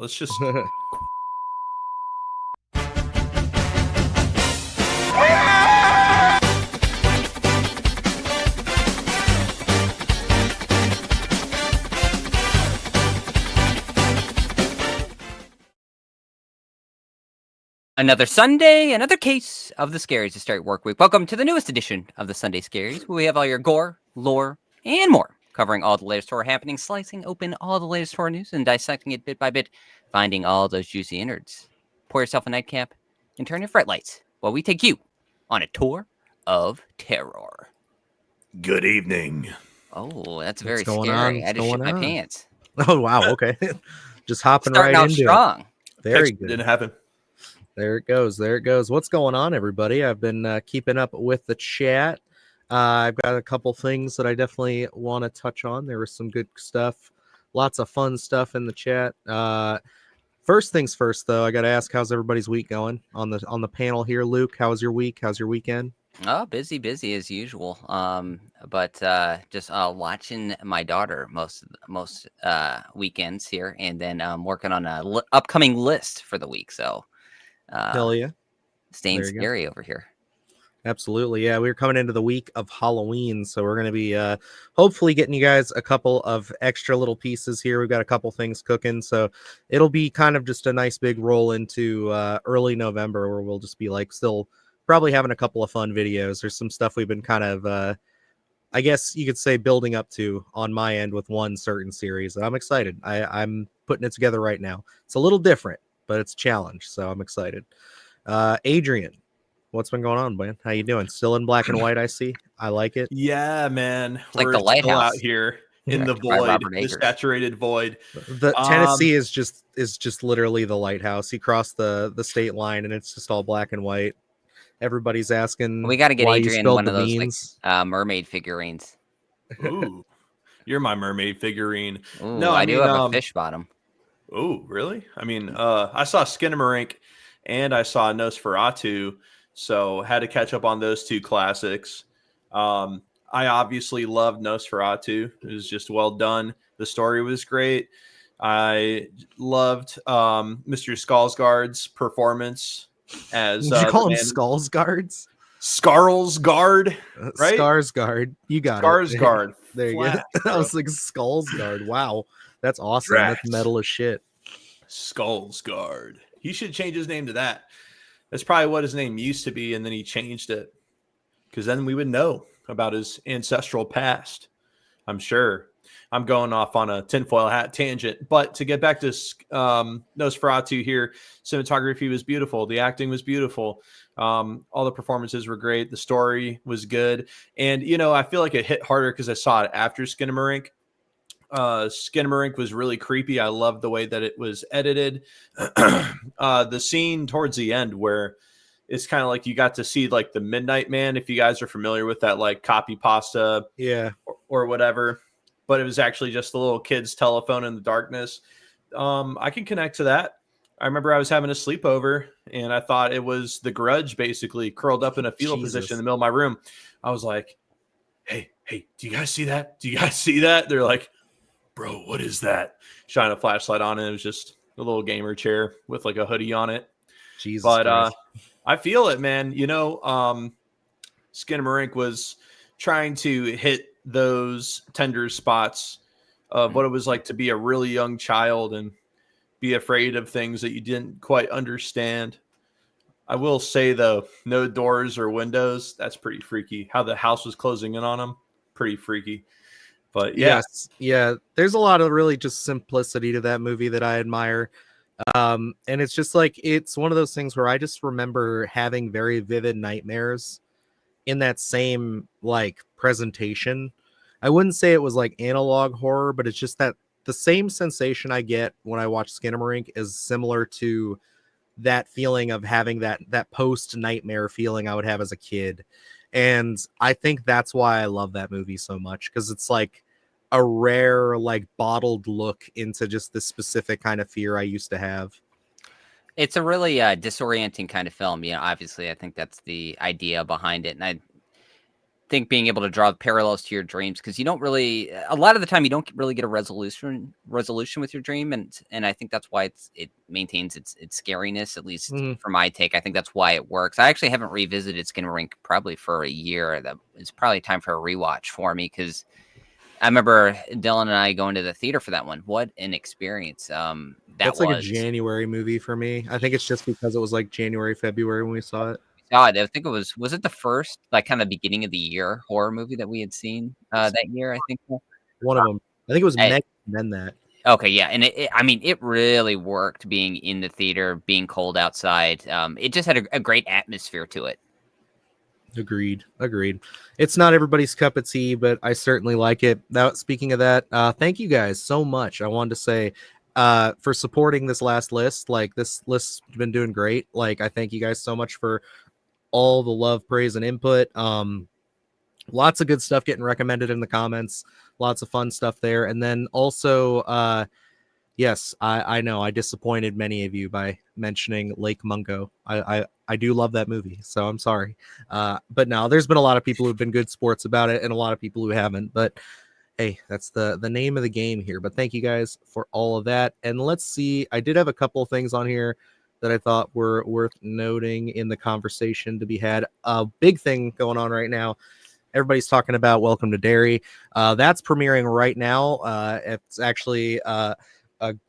Let's just. Another Sunday, another case of the Scaries to start work week. Welcome to the newest edition of the Sunday Scaries, where we have all your gore, lore, and more, covering all the latest horror happenings, slicing open all the latest horror news, and dissecting it bit by bit, finding all those juicy innards. Pour yourself a nightcap and turn your fright lights while we take you on a tour of terror. Good evening. Oh, that's very scary. I just shit my pants. Oh, wow. Okay. Just hopping Starting right out into strong. it. Very good. Didn't happen. There it goes. There it goes. What's going on, everybody? I've been keeping up with the chat. I've got a couple things that I definitely want to touch on. There was some good stuff. Lots of fun stuff in the chat. First things first, though, I got to ask, how's everybody's week going on the panel here? Luke, how was your week? How's your weekend? Oh, busy as usual. But just watching my daughter most weekends here, and then working on a upcoming list for the week. So, Hell yeah, staying scary over here. Absolutely, yeah. We're coming into the week of Halloween, so we're going to be hopefully getting you guys a couple of extra little pieces here. We've got a couple things cooking, so it'll be kind of just a nice big roll into early November, where we'll just be like still probably having a couple of fun videos. There's some stuff we've been kind of I guess you could say building up to on my end with one certain series. I'm excited. I'm putting it together right now. It's a little different, but it's a challenge, so I'm excited. Adrian, what's been going on, man? How you doing? Still in black and white, I see. I like it. Yeah, man. It's like the lighthouse still out here in the void, the saturated void. The Tennessee is just literally the lighthouse. You cross the state line, and it's just all black and white. Everybody's asking. We got to get why Adrian one of those like, mermaid figurines. Ooh, you're my mermaid figurine. Ooh, no, I do have a fish bottom. Oh, really? I mean, I saw Sndn and I saw Nosferatu, so had to catch up on those two classics. I obviously loved Nosferatu. It was just well done. The story was great. I loved Mr. Skarsgård's performance as did you call him Skarsgårds? Skarsgård, right? Skarsgård. You got Skarsgård. it. There you go. I was like Skarsgård. Wow. That's awesome. Drax. That's metal as shit. Skarsgård. He should change his name to that. That's probably what his name used to be, and then he changed it. Because then we would know about his ancestral past. I'm sure. I'm going off on a tinfoil hat tangent. But to get back to Nosferatu here, cinematography was beautiful. The acting was beautiful. All the performances were great. The story was good. And, you know, I feel like it hit harder because I saw it after Sndn. Sndn was really creepy. I loved the way that it was edited. The scene towards the end where it's kind of like you got to see like the Midnight Man, if you guys are familiar with that, like copy pasta, or whatever. But it was actually just the little kid's telephone in the darkness. I can connect to that. I remember I was having a sleepover and I thought it was The Grudge, basically curled up in a fetal position in the middle of my room. I was like, hey, do you guys see that? Do you guys see that? They're like, bro, what is that? Shine a flashlight on it. It was just a little gamer chair with like a hoodie on it. Jesus. But I feel it, man. You know, Sndn was trying to hit those tender spots of what it was like to be a really young child and be afraid of things that you didn't quite understand. I will say, though, no doors or windows. That's pretty freaky. How the house was closing in on them. Pretty freaky. But yes, there's a lot of really just simplicity to that movie that I admire. And it's just like, it's one of those things where I just remember having very vivid nightmares in that same like presentation. I wouldn't say it was like analog horror, but it's just that the same sensation I get when I watch Sndn is similar to that feeling of having that post nightmare feeling I would have as a kid. And I think that's why I love that movie so much, because it's like a rare, like bottled look into just this specific kind of fear I used to have. It's a really disorienting kind of film. You know, obviously, I think that's the idea behind it. And think being able to draw parallels to your dreams, because you don't really, a lot of the time you don't really get a resolution with your dream, and I think that's why it maintains its scariness, at least for my take. I think that's why it works. I actually haven't revisited Skinamarink probably for a year. That it's probably time for a rewatch for me, because I remember Dylan and I going to the theater for that one. What an experience That's like a January movie for me. I think it's just because it was like January, February when we saw it. God, I think it was it the first, like, kind of beginning of the year horror movie that we had seen that year, I think? One of them. I think it was Meg and then that. Okay, yeah, and I mean, it really worked being in the theater, being cold outside. It just had a great atmosphere to it. Agreed. It's not everybody's cup of tea, but I certainly like it. Now, speaking of that, thank you guys so much. I wanted to say for supporting this last list. Like, this list's been doing great. Like, I thank you guys so much for all the love, praise, and input. Lots of good stuff getting recommended in the comments. Lots of fun stuff there. And then also, yes, I know I disappointed many of you by mentioning Lake Mungo. I do love that movie, so I'm sorry. But no, there's been a lot of people who've been good sports about it and a lot of people who haven't. But hey, that's the name of the game here. But thank you guys for all of that. And let's see. I did have a couple of things on here that I thought were worth noting in the conversation to be had. A big thing going on right now. Everybody's talking about Welcome to Derry. That's premiering right now. It's actually a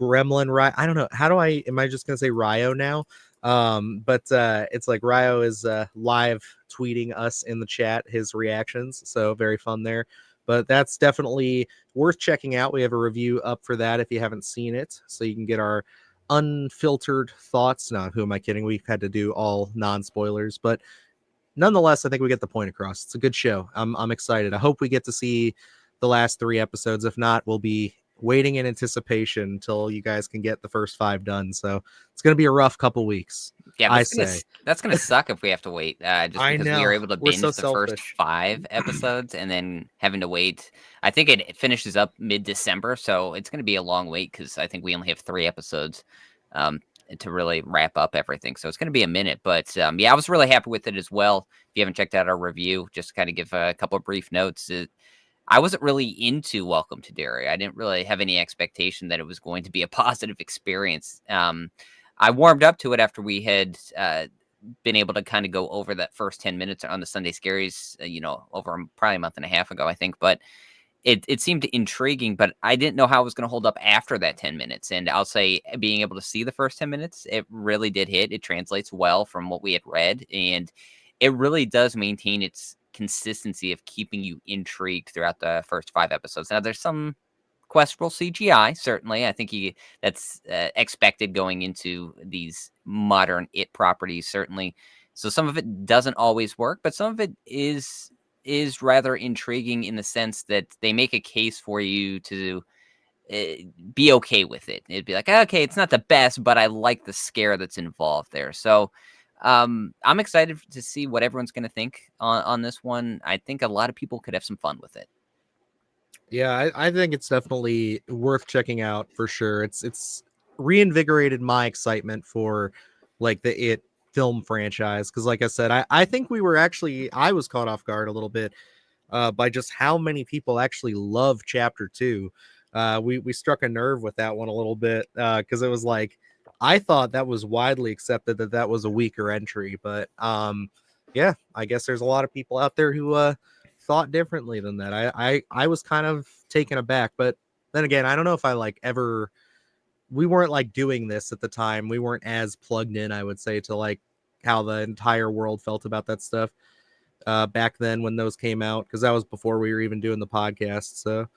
Gremlin. I don't know. Am I just going to say Ryo now? But it's like Ryo is live tweeting us in the chat his reactions. So very fun there. But that's definitely worth checking out. We have a review up for that if you haven't seen it. So you can get our unfiltered thoughts. No, who am I kidding? We've had to do all non-spoilers, but nonetheless, I think we get the point across. It's a good show. I'm excited. I hope we get to see the last 3 episodes. If not, we'll be waiting in anticipation until you guys can get the first 5 done. So it's going to be a rough couple weeks. Yeah, that's gonna suck if we have to wait. Just because we were able to binge the first 5 episodes and then having to wait. I think it finishes up mid-December, so it's gonna be a long wait because I think we only have 3 episodes to really wrap up everything. So it's gonna be a minute. But yeah, I was really happy with it as well. If you haven't checked out our review, just to kind of give a couple of brief notes. I wasn't really into Welcome to Derry. I didn't really have any expectation that it was going to be a positive experience. I warmed up to it after we had been able to kind of go over that first 10 minutes on the Sunday Scaries, over probably a month and a half ago, I think. But it seemed intriguing, but I didn't know how it was going to hold up after that 10 minutes. And I'll say being able to see the first 10 minutes, it really did hit. It translates well from what we had read. And it really does maintain its consistency of keeping you intrigued throughout the first 5 episodes. Now, there's some questionable CGI, certainly. I think that's expected going into these modern It properties, certainly. So some of it doesn't always work, but some of it is rather intriguing in the sense that they make a case for you to be okay with it. It'd be like, okay, it's not the best, but I like the scare that's involved there. So I'm excited to see what everyone's going to think on this one. I think a lot of people could have some fun with it. Yeah, I think it's definitely worth checking out for sure. It's reinvigorated my excitement for like the It film franchise. Cause like I said, I think I was caught off guard a little bit by just how many people actually love chapter 2. We struck a nerve with that one a little bit because it was like, I thought that was widely accepted that was a weaker entry, but yeah, I guess there's a lot of people out there who thought differently than that. I was kind of taken aback, but then again, I don't know if I we weren't like doing this at the time. We weren't as plugged in, I would say, to like how the entire world felt about that stuff back then when those came out, because that was before we were even doing the podcast. So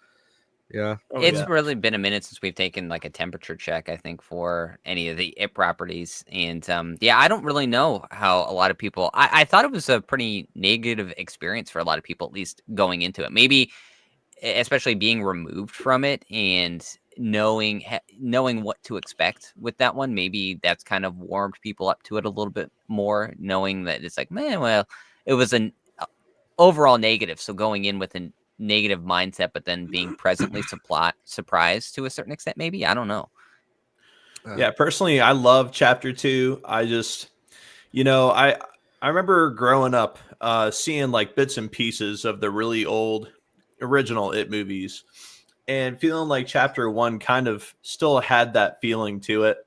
yeah, it's really been a minute since we've taken like a temperature check, I think, for any of the It properties. And yeah, I don't really know how a lot of people, I thought it was a pretty negative experience for a lot of people, at least going into it. Maybe especially being removed from it and knowing what to expect with that one. Maybe that's kind of warmed people up to it a little bit more, knowing that it's like, man, well, it was an overall negative. So going in with a negative mindset, but then being presently surprised to a certain extent, maybe. I don't know. Yeah, personally, I love chapter 2. I just, I I remember growing up, seeing like bits and pieces of the really old original It movies and feeling like chapter one kind of still had that feeling to it.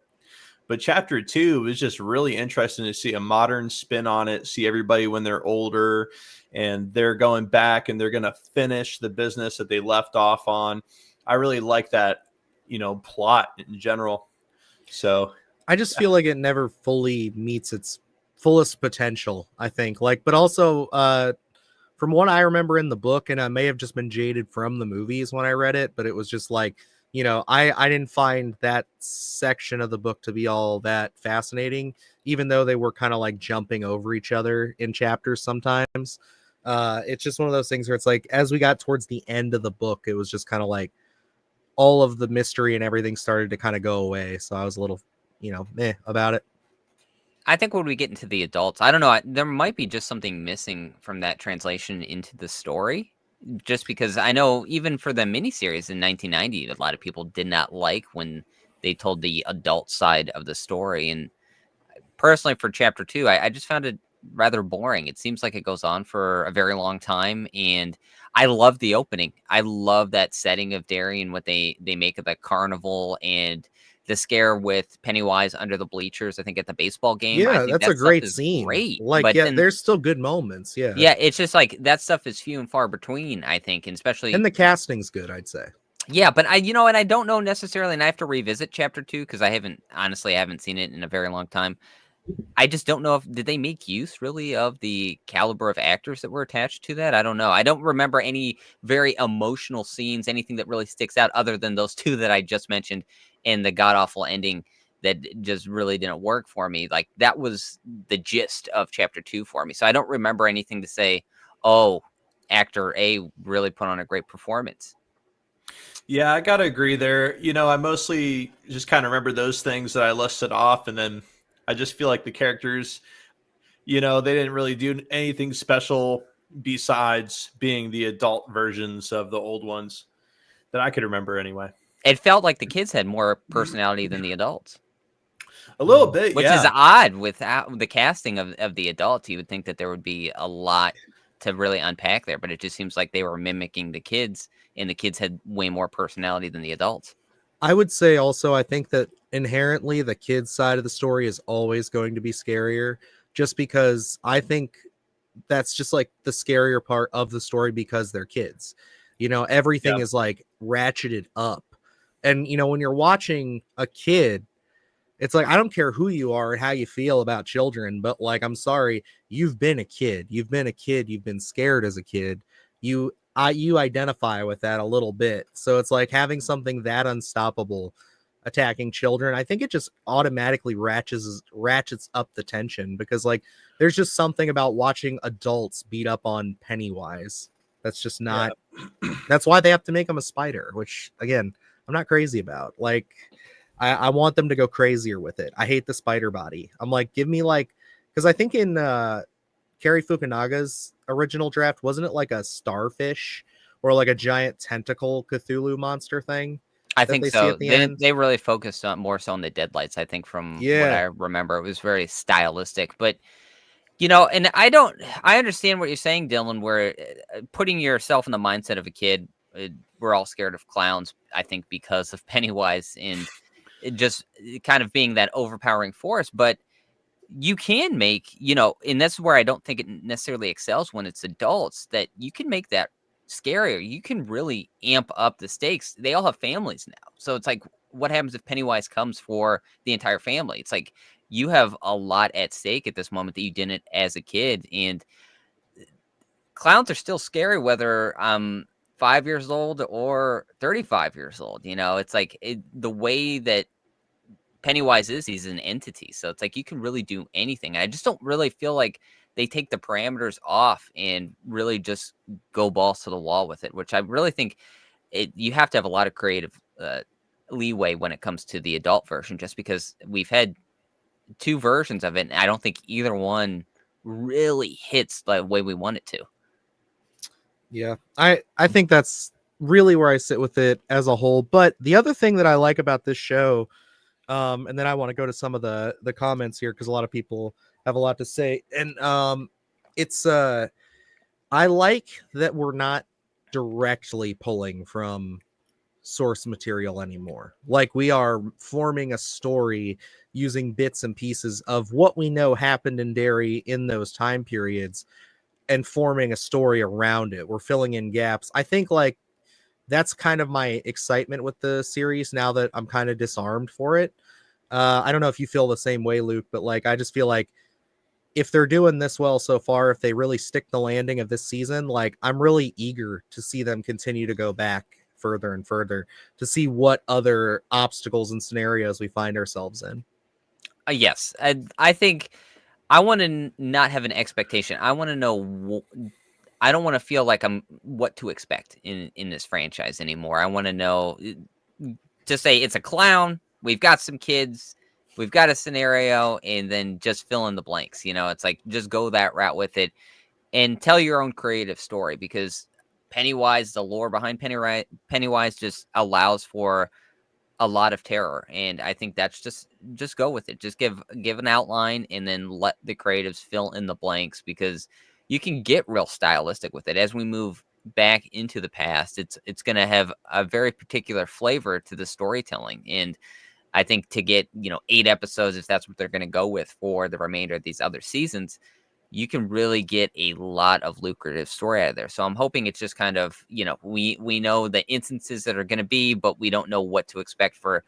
But chapter two was just really interesting to see a modern spin on it, see everybody when they're older and they're going back and they're going to finish the business that they left off on. I really like that, plot in general. So I just feel like it never fully meets its fullest potential, I think. Like, but also, from what I remember in the book, and I may have just been jaded from the movies when I read it, but it was just like, I didn't find that section of the book to be all that fascinating, even though they were kind of like jumping over each other in chapters sometimes. It's just one of those things where it's like, as we got towards the end of the book, it was just kind of like all of the mystery and everything started to kind of go away. So I was a little, about it. I think when we get into the adults, I don't know. There might be just something missing from that translation into the story. Just because I know even for the miniseries in 1990, a lot of people did not like when they told the adult side of the story. And personally, for chapter two, I just found it rather boring. It seems like it goes on for a very long time. And I love the opening. I love that setting of Derry and what they make of the carnival and the scare with Pennywise under the bleachers, I think at the baseball game. I Yeah, think that's a that stuff great is scene. great. Like, But yeah, then, there's still good moments. Yeah. yeah, it's just like that stuff is few and far between, I think, and especially. And the casting's good, I'd say. Yeah, but and I don't know necessarily, and I have to revisit chapter two because I haven't seen it in a very long time. I just don't know did they make use really of the caliber of actors that were attached to that? I don't know. I don't remember any very emotional scenes, anything that really sticks out other than those two that I just mentioned and the god awful ending that just really didn't work for me. Like that was the gist of chapter two for me. So I don't remember anything to say, oh, actor A really put on a great performance. yeah, I gotta agree there. I mostly just kind of remember those things that I listed off, and then I just feel like the characters, they didn't really do anything special besides being the adult versions of the old ones that I could remember anyway. It felt like the kids had more personality than the adults. A little bit, Which is yeah. odd without the casting of the adults. You would think that there would be a lot to really unpack there, but it just seems like they were mimicking the kids, and the kids had way more personality than the adults. I would say also, I think that inherently the kids' side of the story is always going to be scarier, just because I think that's just like the scarier part of the story because they're kids. Everything Yeah. is like ratcheted up. And, when you're watching a kid, it's like, I don't care who you are and how you feel about children, but like, I'm sorry, you've been a kid. You've been a kid. You've been scared as a kid. You identify with that a little bit. So it's like having something that unstoppable attacking children. I think it just automatically ratchets up the tension because like there's just something about watching adults beat up on Pennywise. That's just not. Yeah. That's why they have to make him a spider, which again, I'm not crazy about. Like, I want them to go crazier with it. I hate the spider body. I'm like, give me like, because I think in Cary Fukunaga's original draft, wasn't it like a starfish or like a giant tentacle Cthulhu monster thing? I that think they see so. at the end? They really focused on more so on the deadlights. I think from what I Yeah. remember, it was very stylistic. But and I understand what you're saying, Dylan. Where putting yourself in the mindset of a kid, we're all scared of clowns. I think because of Pennywise and it just kind of being that overpowering force, but you can make, and that's where I don't think it necessarily excels when it's adults, that you can make that scarier. You can really amp up the stakes. They all have families now. So it's like, what happens if Pennywise comes for the entire family? It's like you have a lot at stake at this moment that you didn't as a kid. And clowns are still scary, whether I'm 5 years old or 35 years old. It's like the way that Pennywise he's an entity. So it's like you can really do anything. I just don't really feel like they take the parameters off and really just go balls to the wall with it, which I really think you have to have a lot of creative leeway when it comes to the adult version, just because we've had two versions of it. And I don't think either one really hits the way we want it to. Yeah. I think that's really where I sit with it as a whole. But the other thing that I like about this show, And then I want to go to some of the comments here because a lot of people have a lot to say. And it's I like that we're not directly pulling from source material anymore. Like we are forming a story using bits and pieces of what we know happened in Derry in those time periods and forming a story around it. We're filling in gaps. I think like that's kind of my excitement with the series now that I'm kind of disarmed for it. I don't know if you feel the same way, Luke, but like I just feel like if they're doing this well so far, if they really stick the landing of this season, like I'm really eager to see them continue to go back further and further to see what other obstacles and scenarios we find ourselves in. Yes, I think I want to not have an expectation. I want to know. I don't want to feel like I'm what to expect in this franchise anymore. I want to know to say it's a clown. We've got some kids. We've got a scenario, and then just fill in the blanks. You know, it's like just go that route with it and tell your own creative story because Pennywise, the lore behind Pennywise just allows for a lot of terror, and I think that's just go with it. Just give an outline and then let the creatives fill in the blanks because you can get real stylistic with it as we move back into the past. It's going to have a very particular flavor to the storytelling, and I think to get 8 episodes, if that's what they're going to go with for the remainder of these other seasons, you can really get a lot of lucrative story out of there. So I'm hoping it's just kind of, we know the instances that are going to be, but we don't know what to expect for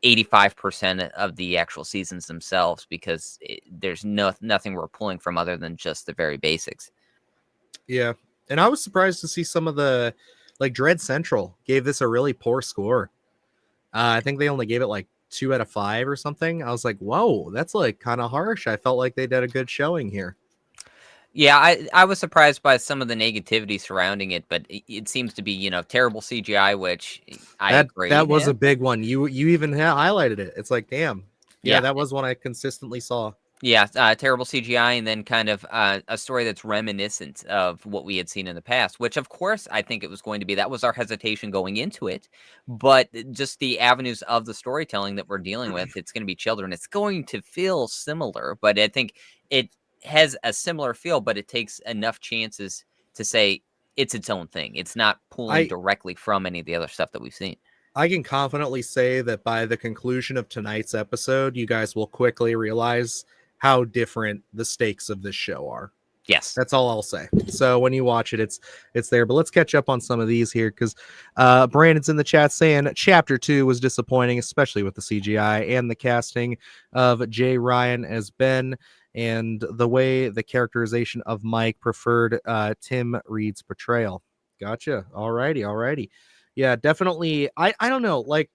85% of the actual seasons themselves because there's nothing we're pulling from other than just the very basics. Yeah. And I was surprised to see some of the, like Dread Central gave this a really poor score. I think they only gave it like 2 out of 5 or something. I was like, whoa, that's like kind of harsh. I felt like they did a good showing here. Yeah, I was surprised by some of the negativity surrounding it, but it seems to be, terrible CGI, which I agree. That was a big one. You even highlighted it. It's like, damn. Yeah, that was one I consistently saw. Yeah, terrible CGI, and then kind of a story that's reminiscent of what we had seen in the past, which, of course, I think it was going to be. That was our hesitation going into it. But just the avenues of the storytelling that we're dealing with, it's going to be children. It's going to feel similar, but I think it has a similar feel, but it takes enough chances to say it's its own thing. It's not pulling directly from any of the other stuff that we've seen. I can confidently say that by the conclusion of tonight's episode, you guys will quickly realize how different the stakes of this show are. Yes. That's all I'll say. So when you watch it, it's there. But let's catch up on some of these here because Brandon's in the chat saying Chapter 2 was disappointing, especially with the CGI and the casting of Jay Ryan as Ben and the way the characterization of Mike preferred Tim Reed's portrayal. Gotcha. Alrighty. Yeah, definitely. I don't know. Like,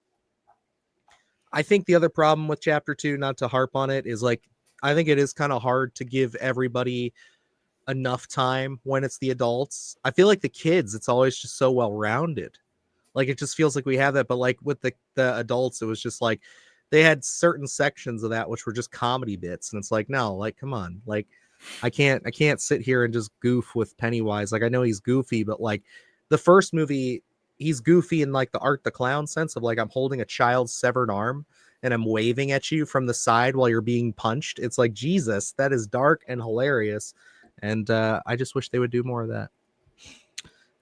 I think the other problem with Chapter 2, not to harp on it, is like, I think it is kind of hard to give everybody enough time when it's the adults. I feel like the kids, it's always just so well rounded. Like it just feels like we have that, but like with the adults, it was just like they had certain sections of that which were just comedy bits, and it's like, no, like come on, like I can't sit here and just goof with Pennywise. Like I know he's goofy, but like the first movie, he's goofy in like the Art the Clown sense of like I'm holding a child's severed arm and I'm waving at you from the side while you're being punched. It's like, Jesus, that is dark and hilarious. And I just wish they would do more of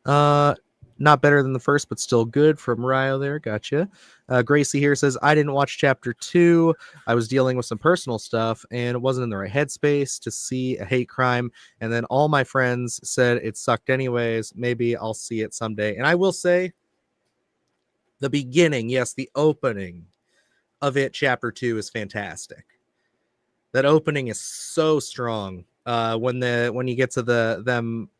that. Not better than the first, but still good from Ryo there. Gotcha. Gracie here says, I didn't watch Chapter 2. I was dealing with some personal stuff and wasn't in the right headspace to see a hate crime. And then all my friends said it sucked anyways. Maybe I'll see it someday. And I will say the beginning, yes, the opening of it, Chapter 2 is fantastic. That opening is so strong. When you get to them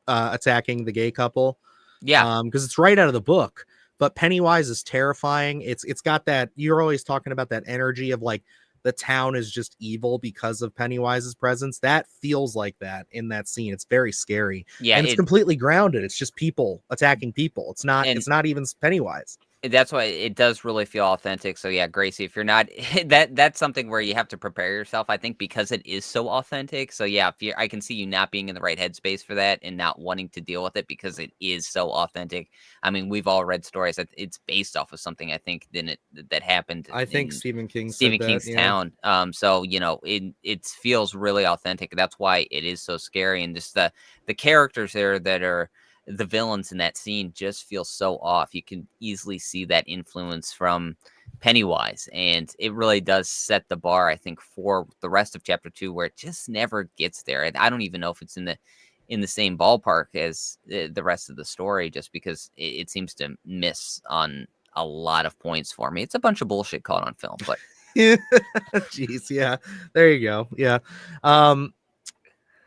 attacking the gay couple, because it's right out of the book. But Pennywise is terrifying. It's got that, you're always talking about that energy of like the town is just evil because of Pennywise's presence. That feels like that in that scene. It's very scary. Yeah, and it's completely grounded. It's just people attacking people. It's not even Pennywise. That's why it does really feel authentic. So yeah, Gracie, if you're not that's something where you have to prepare yourself, I think, because it is so authentic. So yeah, if you I can see you not being in the right headspace for that and not wanting to deal with it because it is so authentic. I mean, we've all read stories that it's based off of something I think that happened I think in Stephen King Stephen said that. King's Yeah. town. So it feels really authentic. That's why it is so scary, and just the characters there that are the villains in that scene just feel so off. You can easily see that influence from Pennywise, and it really does set the bar, I think, for the rest of chapter 2, where it just never gets there. And I don't even know if it's in the same ballpark as the rest of the story, just because it seems to miss on a lot of points for me. It's a bunch of bullshit caught on film, but Jeez, yeah. There you go. Yeah. Um,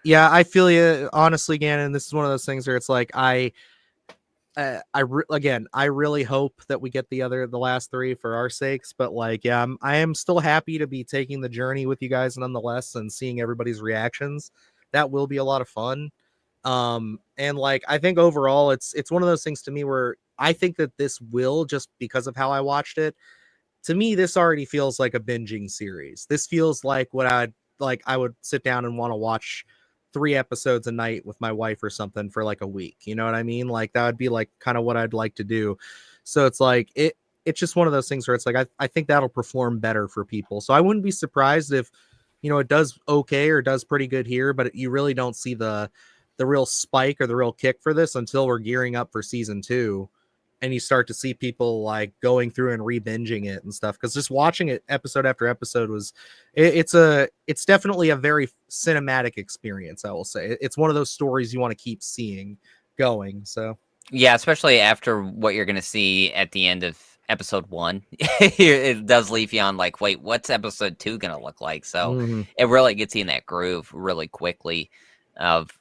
yeah, I feel you honestly, again, and this is one of those things where it's like again, I really hope that we get the last 3 for our sakes, but like, yeah, I am still happy to be taking the journey with you guys nonetheless and seeing everybody's reactions. That will be a lot of fun. And like, I think overall it's one of those things to me where I think that this will, just because of how I watched it, to me, this already feels like a binging series. This feels like what I would sit down and want to watch 3 episodes a night with my wife or something for like a week. You know what I mean? Like that would be like kind of what I'd like to do. So it's like it's just one of those things where it's like I think that'll perform better for people. So I wouldn't be surprised if it does okay or does pretty good here, but you really don't see the real spike or the real kick for this until we're gearing up for season 2, and you start to see people like going through and re-binging it and stuff, because just watching it episode after episode it's definitely a very cinematic experience. I will say it's one of those stories you want to keep seeing going. So yeah, especially after what you're going to see at the end of episode 1, it does leave you on like, wait, what's episode 2 going to look like? So it really gets you in that groove really quickly of,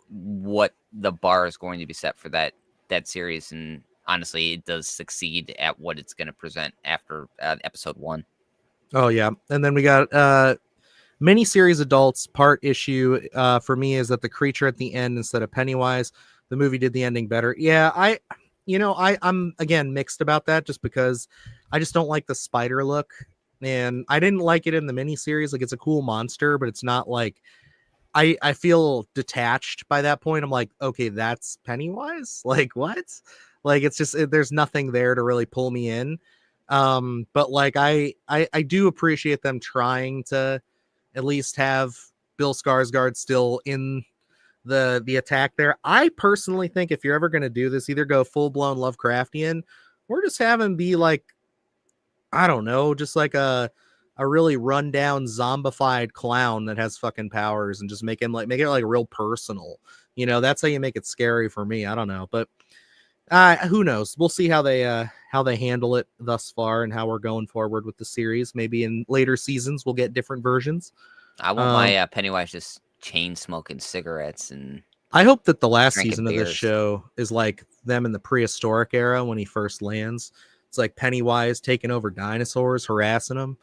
what the bar is going to be set for that series. And honestly, it does succeed at what it's going to present after episode 1. Oh yeah, and then we got miniseries adults part issue. For me, is that the creature at the end instead of Pennywise. The movie did the ending better. Yeah, I'm again mixed about that, just because I just don't like the spider look, and I didn't like it in the miniseries. Like, it's a cool monster, but it's not like I feel detached by that point. I'm like, okay, that's Pennywise. Like, what? Like, it's just there's nothing there to really pull me in. But like I do appreciate them trying to at least have Bill Skarsgård still in the attack there. I personally think if you're ever going to do this, either go full blown Lovecraftian or just have him be like, I don't know, just like a really rundown zombified clown that has fucking powers, and just make it like real personal. That's how you make it scary for me. I don't know, but who knows? We'll see how they handle it thus far and how we're going forward with the series. Maybe in later seasons we'll get different versions. I want my Pennywise just chain smoking cigarettes and I hope that the last drinking season of this beers. show is like them in the prehistoric era when he first lands. It's like Pennywise taking over dinosaurs, harassing them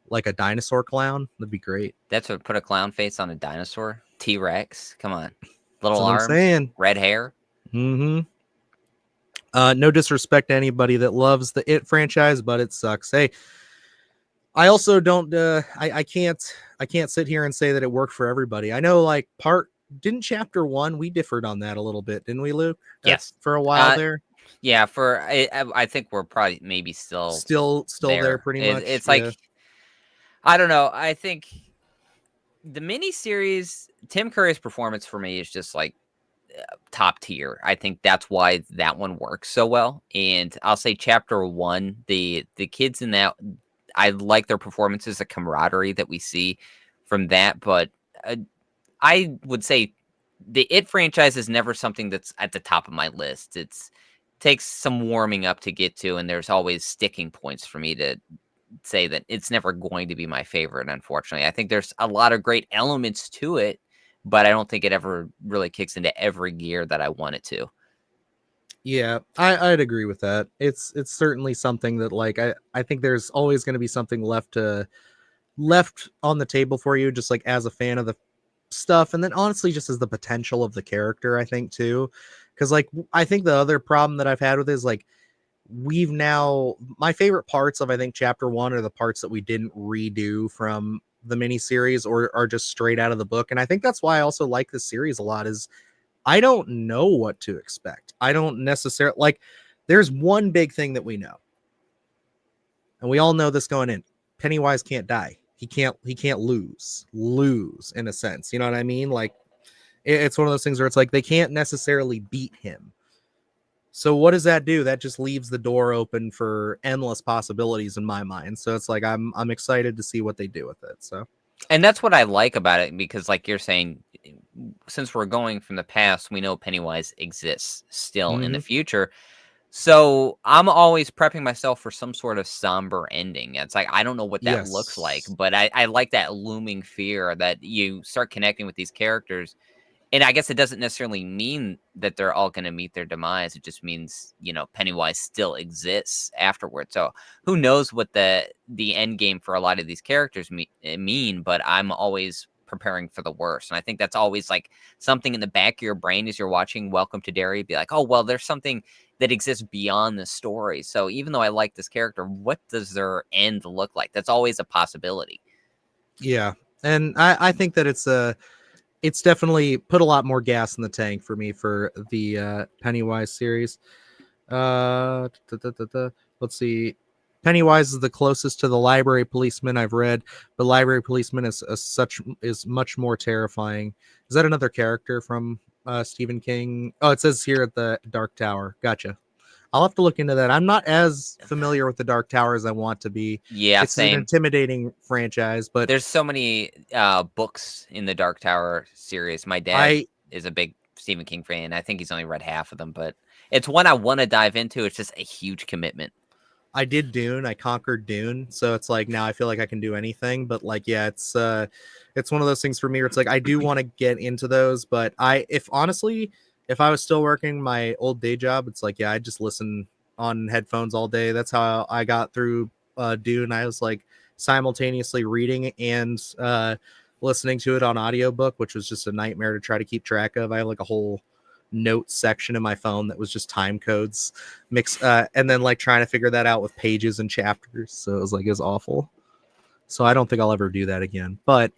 like a dinosaur clown. That'd be great. That's what put a clown face on a dinosaur. T-Rex. Come on. Little That's what I'm arms, saying. red hair. Mm-hmm. No disrespect to anybody that loves the It franchise, but it sucks. Hey, I also don't. I can't sit here and say that it worked for everybody. I know, like didn't chapter 1 we differed on that a little bit, didn't we, Luke? Yes, for a while there. Yeah, I think we're probably maybe still there pretty much. It's like, I don't know. I think the miniseries, Tim Curry's performance for me is just like top tier. I think that's why that one works so well. And I'll say chapter 1, the kids in that, I like their performances, the camaraderie that we see from that. But I would say the It franchise is never something that's at the top of my list. It takes some warming up to get to, and there's always sticking points for me to say that it's never going to be my favorite, unfortunately. I think there's a lot of great elements to it, but I don't think it ever really kicks into every gear that I want it to. Yeah, I'd agree with that. It's certainly something that, like, I think there's always going to be something left on the table for you, just like as a fan of the stuff, and then honestly just as the potential of the character, I think, too. Because like I think the other problem that I've had with it is like we've now, my favorite parts of, I think, chapter 1 are the parts that we didn't redo from the miniseries or are just straight out of the book. And I think that's why I also like this series a lot, is I don't know what to expect. I don't necessarily, like, there's one big thing that we know. And we all know this going in. Pennywise can't die. He can't lose in a sense. You know what I mean? Like, it's one of those things where it's like they can't necessarily beat him. So what does that do? That just leaves the door open for endless possibilities in my mind. So it's like I'm excited to see what they do with it. So, And that's what I like about it, because like you're saying, since we're going from the past, we know Pennywise exists still in the future. So I'm always prepping myself for some sort of somber ending. It's like, I don't know what that looks like, yes, but I like that looming fear that you start connecting with these characters. And I guess it doesn't necessarily mean that they're all going to meet their demise. It just means, Pennywise still exists afterwards. So who knows what the end game for a lot of these characters mean, but I'm always preparing for the worst. And I think that's always like something in the back of your brain as you're watching Welcome to Derry. Be like, oh, well, there's something that exists beyond the story. So even though I like this character, what does their end look like? That's always a possibility. yeah, and I think that it's definitely put a lot more gas in the tank for me for the Pennywise series. Let's see. Pennywise is the closest to the library policeman I've read, but library policeman is much more terrifying. Is that another character from Stephen King? Oh, it says here at the Dark Tower. Gotcha. I'll have to look into that. I'm not as familiar with the Dark Tower as I want to be. Yeah, It's an same. intimidating franchise, but There's so many books in the Dark Tower series. My dad is a big Stephen King fan. I think he's only read half of them, but it's one I want to dive into. It's just a huge commitment. I did Dune. I conquered Dune, so it's like now I feel like I can do anything. But like, yeah, it's one of those things for me where it's like I do want to get into those, but if I was still working my old day job, it's like, yeah, I just listen on headphones all day. That's how I got through Dune. I was like simultaneously reading and listening to it on audiobook, which was just a nightmare to try to keep track of. I have like a whole note section in my phone that was just time codes mixed and then like trying to figure that out with pages and chapters. So it was awful. So I don't think I'll ever do that again, but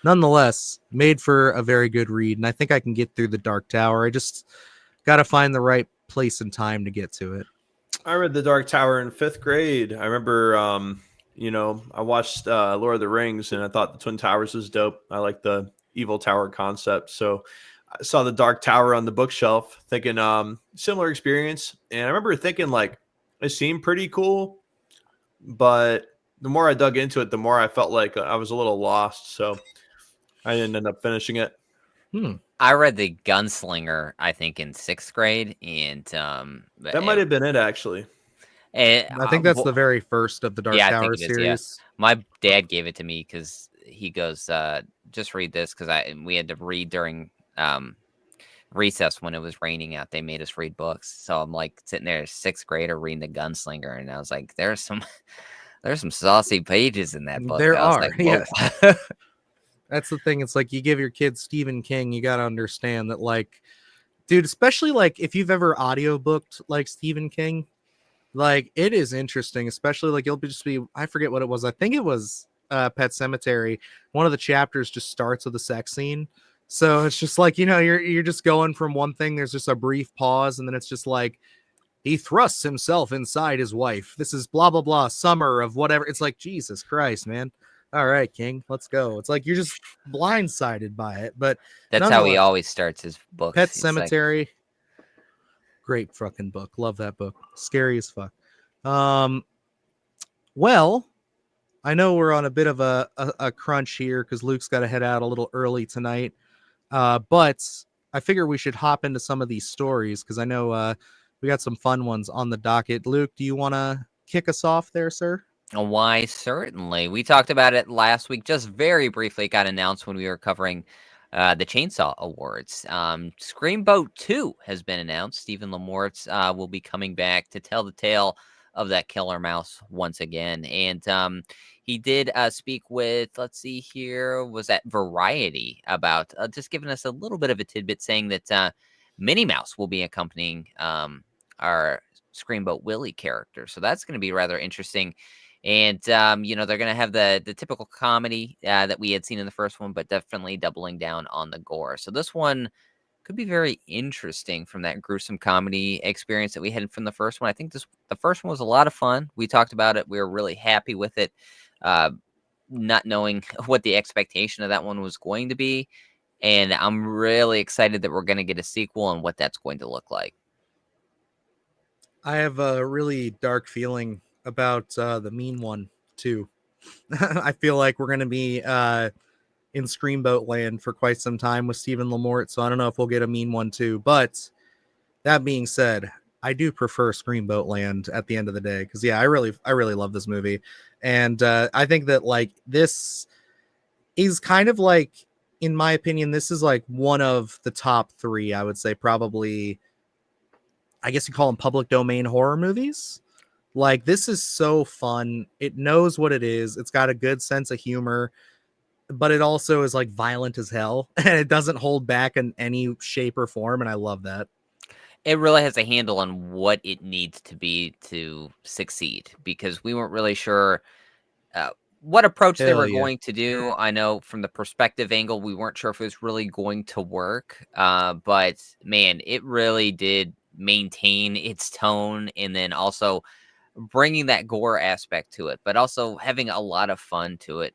nonetheless, made for a very good read, and I think I can get through the Dark Tower. I just got to find the right place and time to get to it. I read the Dark Tower in 5th grade. I remember I watched Lord of the Rings, and I thought the Twin Towers was dope. I like the evil tower concept. So I saw the Dark Tower on the bookshelf, thinking similar experience. And I remember thinking like it seemed pretty cool, but the more I dug into it, the more I felt like I was a little lost. So I didn't end up finishing it. I read the Gunslinger, I think, in 6th grade, and That might have been it, actually. I think that's the very first of the Dark Tower series. Yeah. My dad gave it to me because he goes, just read this, because we had to read during recess when it was raining out. They made us read books. So I'm like sitting there, 6th grader, reading the Gunslinger, and I was like, there's some saucy pages in that book. There are, like, yes. That's the thing. It's like you give your kids Stephen King, you got to understand that, like, dude, especially like if you've ever audiobooked like Stephen King, like it is interesting, especially like I forget what it was. I think it was Pet Cemetery. One of the chapters just starts with a sex scene. So it's just like, you're just going from one thing. There's just a brief pause, and then it's just like he thrusts himself inside his wife. This is blah, blah, blah, summer of whatever. It's like, Jesus Christ, man. All right, King, let's go. It's like you're just blindsided by it. But that's how he always starts his books. Pet Cemetery. Great fucking book. Love that book. Scary as fuck. Well, I know we're on a bit of a crunch here because Luke's got to head out a little early tonight. But I figure we should hop into some of these stories because I know we got some fun ones on the docket. Luke, do you want to kick us off there, sir? Why, certainly. We talked about it last week, just very briefly. It got announced when we were covering the Chainsaw Awards. Screamboat 2 has been announced. Stephen Lamortz will be coming back to tell the tale of that killer mouse once again. And he did speak with, let's see here, was that Variety, about just giving us a little bit of a tidbit, saying that Minnie Mouse will be accompanying our Screamboat Willie character. So that's going to be rather interesting. And, you know, they're going to have the typical comedy that we had seen in the first one, but definitely doubling down on the gore. So this one could be very interesting from that gruesome comedy experience that we had from the first one. I think the first one was a lot of fun. We talked about it. We were really happy with it, not knowing what the expectation of that one was going to be. And I'm really excited that we're going to get a sequel and what that's going to look like. I have a really dark feeling about the Mean One too. I feel like we're going to be in Screamboat land for quite some time with Stephen Lamort, so I don't know if we'll get a Mean One too. But that being said, I do prefer Screamboat land at the end of the day because I really love this movie, and I think that like this is kind of like, in my opinion, this is like one of the top 3. I would say probably, I guess you call them public domain horror movies. Like, this is so fun. It knows what it is. It's got a good sense of humor, but it also is like violent as hell, and it doesn't hold back in any shape or form. And I love that. It really has a handle on what it needs to be to succeed, because we weren't really sure what approach they were going to do. I know from the perspective angle, we weren't sure if it was really going to work. But man, it really did maintain its tone, and then also bringing that gore aspect to it, but also having a lot of fun to it.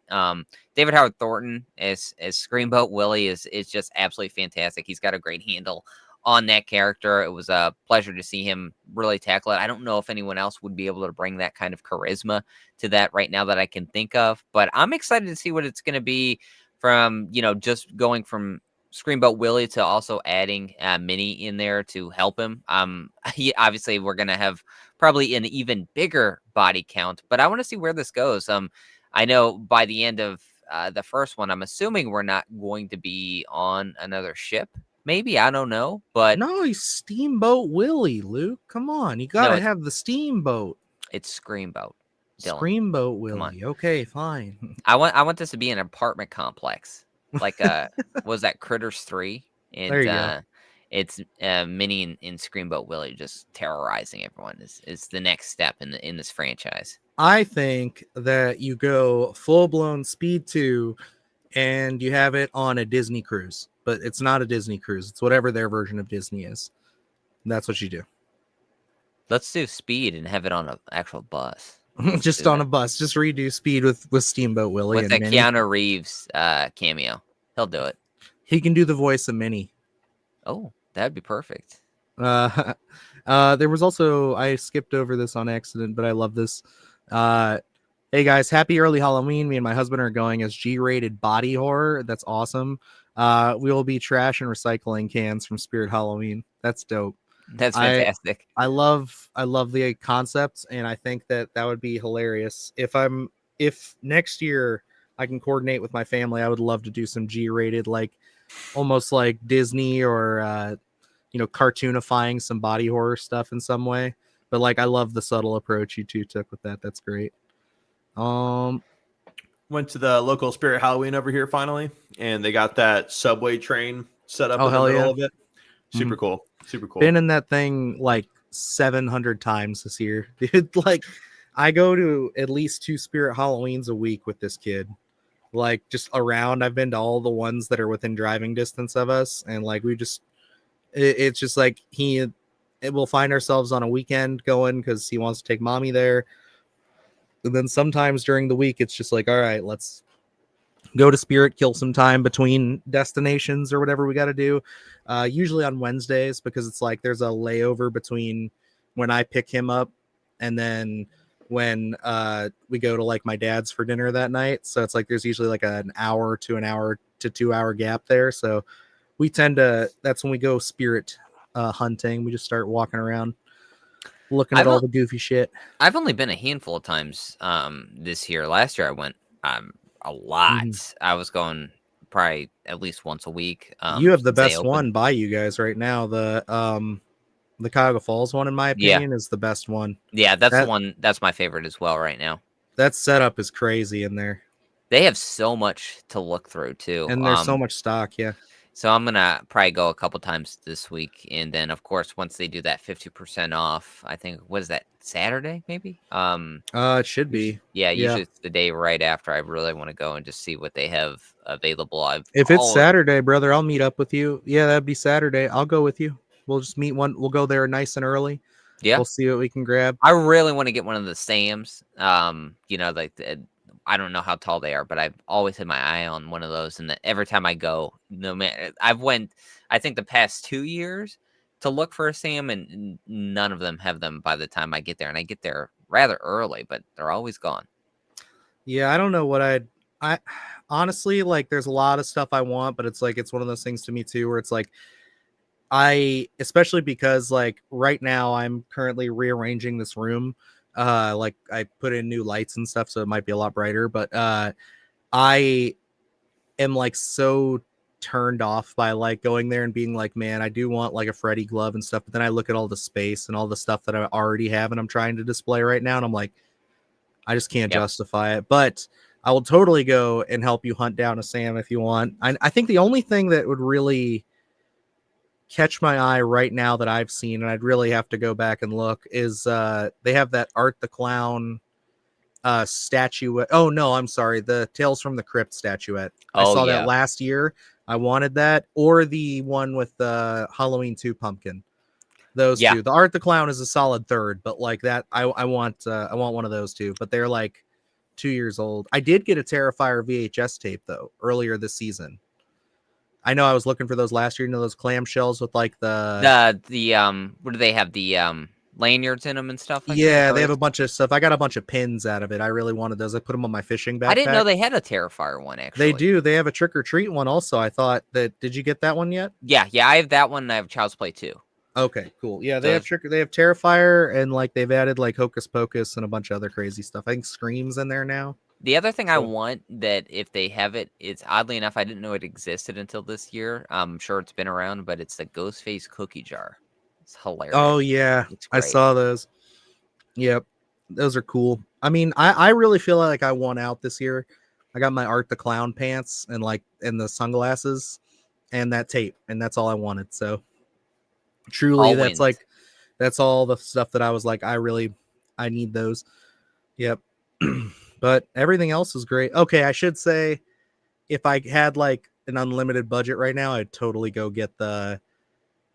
David Howard Thornton as Screamboat Willie is just absolutely fantastic. He's got a great handle on that character. It was a pleasure to see him really tackle it. I don't know if anyone else would be able to bring that kind of charisma to that right now that I can think of, but I'm excited to see what it's going to be from, you know, just going from Screamboat Willie to also adding Minnie in there to help him. Obviously we're going to have probably an even bigger body count, but I want to see where this goes. I know by the end of the first one, I'm assuming we're not going to be on another ship. Maybe, I don't know, but no, he's Steamboat Willie, Luke. Come on, you gotta have the steamboat. It's Screamboat. Dylan. Screamboat Willie. Okay, fine. I want this to be an apartment complex, like was that Critters 3? And there you go. It's Minnie and Screamboat Willie just terrorizing everyone is the next step in this franchise. I think that you go full blown Speed 2 and you have it on a Disney cruise, but it's not a Disney cruise. It's whatever their version of Disney is. And that's what you do. Let's do Speed and have it on an actual bus. Just on a bus. Just redo Speed with Steamboat Willie. With and a Keanu Reeves cameo. He'll do it. He can do the voice of Minnie. Oh, that'd be perfect. There was also, I skipped over this on accident, but I love this. Hey guys, happy early Halloween. Me and my husband are going as G-rated body horror. That's awesome. We will be trash and recycling cans from Spirit Halloween. That's dope. That's fantastic. I love the concept, and I think that would be hilarious. If next year I can coordinate with my family, I would love to do some G-rated, like almost like Disney or cartoonifying some body horror stuff in some way. But like, I love the subtle approach you two took with that. That's great. Went to the local Spirit Halloween over here finally, and they got that subway train set up in the middle of it. Super cool. Super cool. Been in that thing like 700 times this year, dude. Like, I go to at least 2 Spirit Halloweens a week with this kid. Like, just around. I've been to all the ones that are within driving distance of us, and like it's just like we'll find ourselves on a weekend going because he wants to take mommy there. And then sometimes during the week, it's just like, all right, let's go to Spirit, kill some time between destinations or whatever we got to do. Usually on Wednesdays, because it's like there's a layover between when I pick him up and then when we go to like my dad's for dinner that night. So it's like there's usually like an hour to 2 hour gap there. So we that's when we go Spirit hunting. We just start walking around looking at all the goofy shit. I've only been a handful of times this year. Last year I went a lot. I was going probably at least once a week. You have the best one by you guys right now. The Cuyahoga Falls one, in my opinion, is the best one. Yeah, that's the one. That's my favorite as well right now. That setup is crazy in there. They have so much to look through too, and there's so much stock. Yeah. So I'm gonna probably go a couple times this week, and then of course once they do that 50% off, I think what is that Saturday maybe? It should be. Yeah, Yeah. usually it's the day right after. I really want to go and just see what they have available. If it's Saturday, brother, I'll meet up with you. Yeah, that'd be Saturday. I'll go with you. We'll just meet one. We'll go there nice and early. Yeah, We'll see what we can grab. I really want to get one of the Sams. I don't know how tall they are, but I've always had my eye on one of those. And every time I go, no man, I think the past 2 years to look for a Sam, and none of them have them by the time I get there. And I get there rather early, but they're always gone. Yeah, I don't know what I honestly like. There's a lot of stuff I want, but it's like it's one of those things to me too, where it's like especially because like right now I'm currently rearranging this room. Like I put in new lights and stuff, so it might be a lot brighter. But I am like so turned off by like going there and being like, man, I do want like a Freddy glove and stuff. But then I look at all the space and all the stuff that I already have and I'm trying to display right now, and I'm like, I just can't justify it. But I will totally go and help you hunt down a Sam if you want. I think the only thing that would really catch my eye right now that I've seen, and I'd really have to go back and look, is they have that Art the Clown statuette. Oh no, I'm sorry, the Tales from the Crypt statuette. I saw that last year. I wanted that, or the one with the Halloween 2 pumpkin. Those two. The Art the Clown is a solid third, but like that, I want one of those two. But they're like 2 years old. I did get a Terrifier VHS tape though earlier this season. I know I was looking for those last year. You know those clamshells with like the what do they have, the lanyards in them and stuff like that? Yeah, they have a bunch of stuff. I got a bunch of pins out of it. I really wanted those. I put them on my fishing backpack. I didn't know they had a Terrifier one, actually. They do. They have a Trick or Treat one also. I thought that. Did you get that one yet? Yeah, I have that one, and I have Child's Play 2. Okay, cool. Yeah, they have Terrifier, and like they've added like Hocus Pocus and a bunch of other crazy stuff. I think Scream's in there now. The other thing I want, that if they have it, it's oddly enough, I didn't know it existed until this year. I'm sure it's been around, but it's the Ghostface cookie jar. It's hilarious. Oh yeah, I saw those. Yep, those are cool. I mean, I really feel like I won out this year. I got my Art the Clown pants and the sunglasses and that tape, and that's all I wanted. So truly, that's all the stuff that I was like, I need those. Yep. But everything else is great. Okay, I should say, if I had like an unlimited budget right now, I'd totally go get the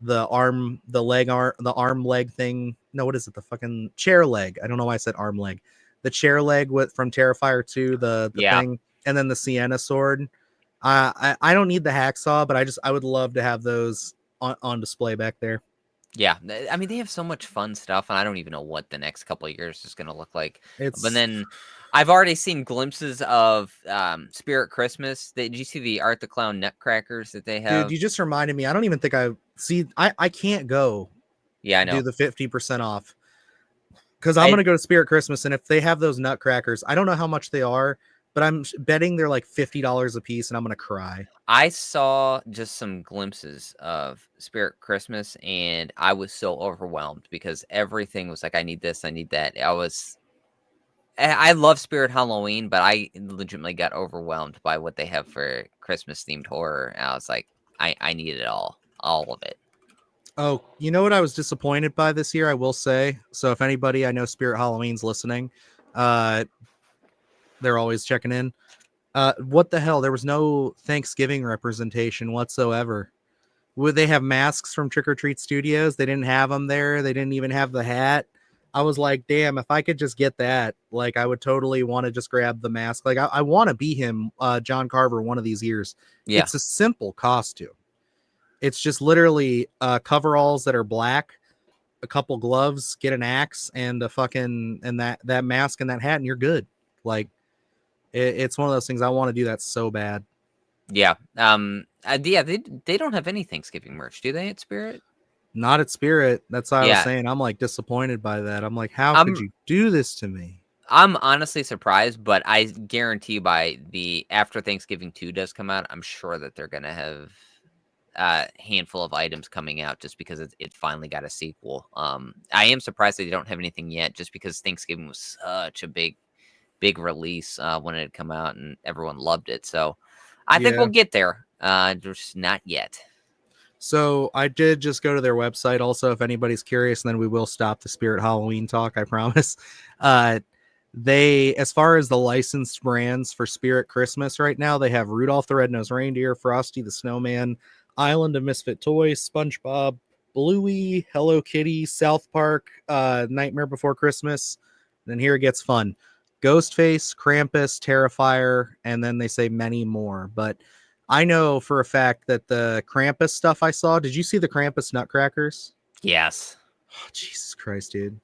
arm leg thing. No, what is it? The fucking chair leg. I don't know why I said arm leg. The chair leg from Terrifier 2, the thing, and then the Sienna sword. I don't need the hacksaw, but I would love to have those on display back there. Yeah, I mean, they have so much fun stuff, and I don't even know what the next couple of years is going to look like. But then I've already seen glimpses of Spirit Christmas. Did you see the Art the Clown nutcrackers that they have? Dude, you just reminded me. I don't even think I can't go. Yeah, I know. Do the 50% off. Because I'm going to go to Spirit Christmas, and if they have those nutcrackers, I don't know how much they are, but I'm betting they're like $50 a piece, and I'm going to cry. I saw just some glimpses of Spirit Christmas, and I was so overwhelmed because everything was like, I need this, I need that. I love Spirit Halloween, but I legitimately got overwhelmed by what they have for Christmas-themed horror. And I was like, I need it all of it. Oh, you know what I was disappointed by this year, I will say. So if anybody, I know Spirit Halloween's listening, they're always checking in. What the hell? There was no Thanksgiving representation whatsoever. Would they have masks from Trick or Treat Studios? They didn't have them there. They didn't even have the hat. I was like, damn, if I could just get that, like, I would totally want to just grab the mask. Like, I want to be him, John Carver, one of these years. Yeah. It's a simple costume. It's just literally coveralls that are black, a couple gloves, get an axe, and that mask and that hat, and you're good. Like, it's one of those things I want to do that so bad. Yeah. They don't have any Thanksgiving merch, do they, at Spirit? Not at Spirit. That's why I was saying I'm like disappointed by that. I'm like, how could you do this to me? I'm honestly surprised, but I guarantee by after Thanksgiving 2 does come out, I'm sure that they're gonna have a handful of items coming out just because it finally got a sequel. I am surprised that they don't have anything yet, just because Thanksgiving was such a big release when it had come out and everyone loved it. So I think we'll get there. Just not yet. So I did just go to their website also, if anybody's curious, and then we will stop the Spirit Halloween talk, I promise. They, as far as the licensed brands for Spirit Christmas right now, they have Rudolph the Red-Nosed Reindeer, Frosty the Snowman, Island of Misfit Toys, SpongeBob, Bluey, Hello Kitty, South Park, Nightmare Before Christmas. And then here it gets fun. Ghostface, Krampus, Terrifier, and then they say many more. But I know for a fact that the Krampus stuff I saw, did you see the Krampus Nutcrackers? Yes. Oh, Jesus Christ, dude.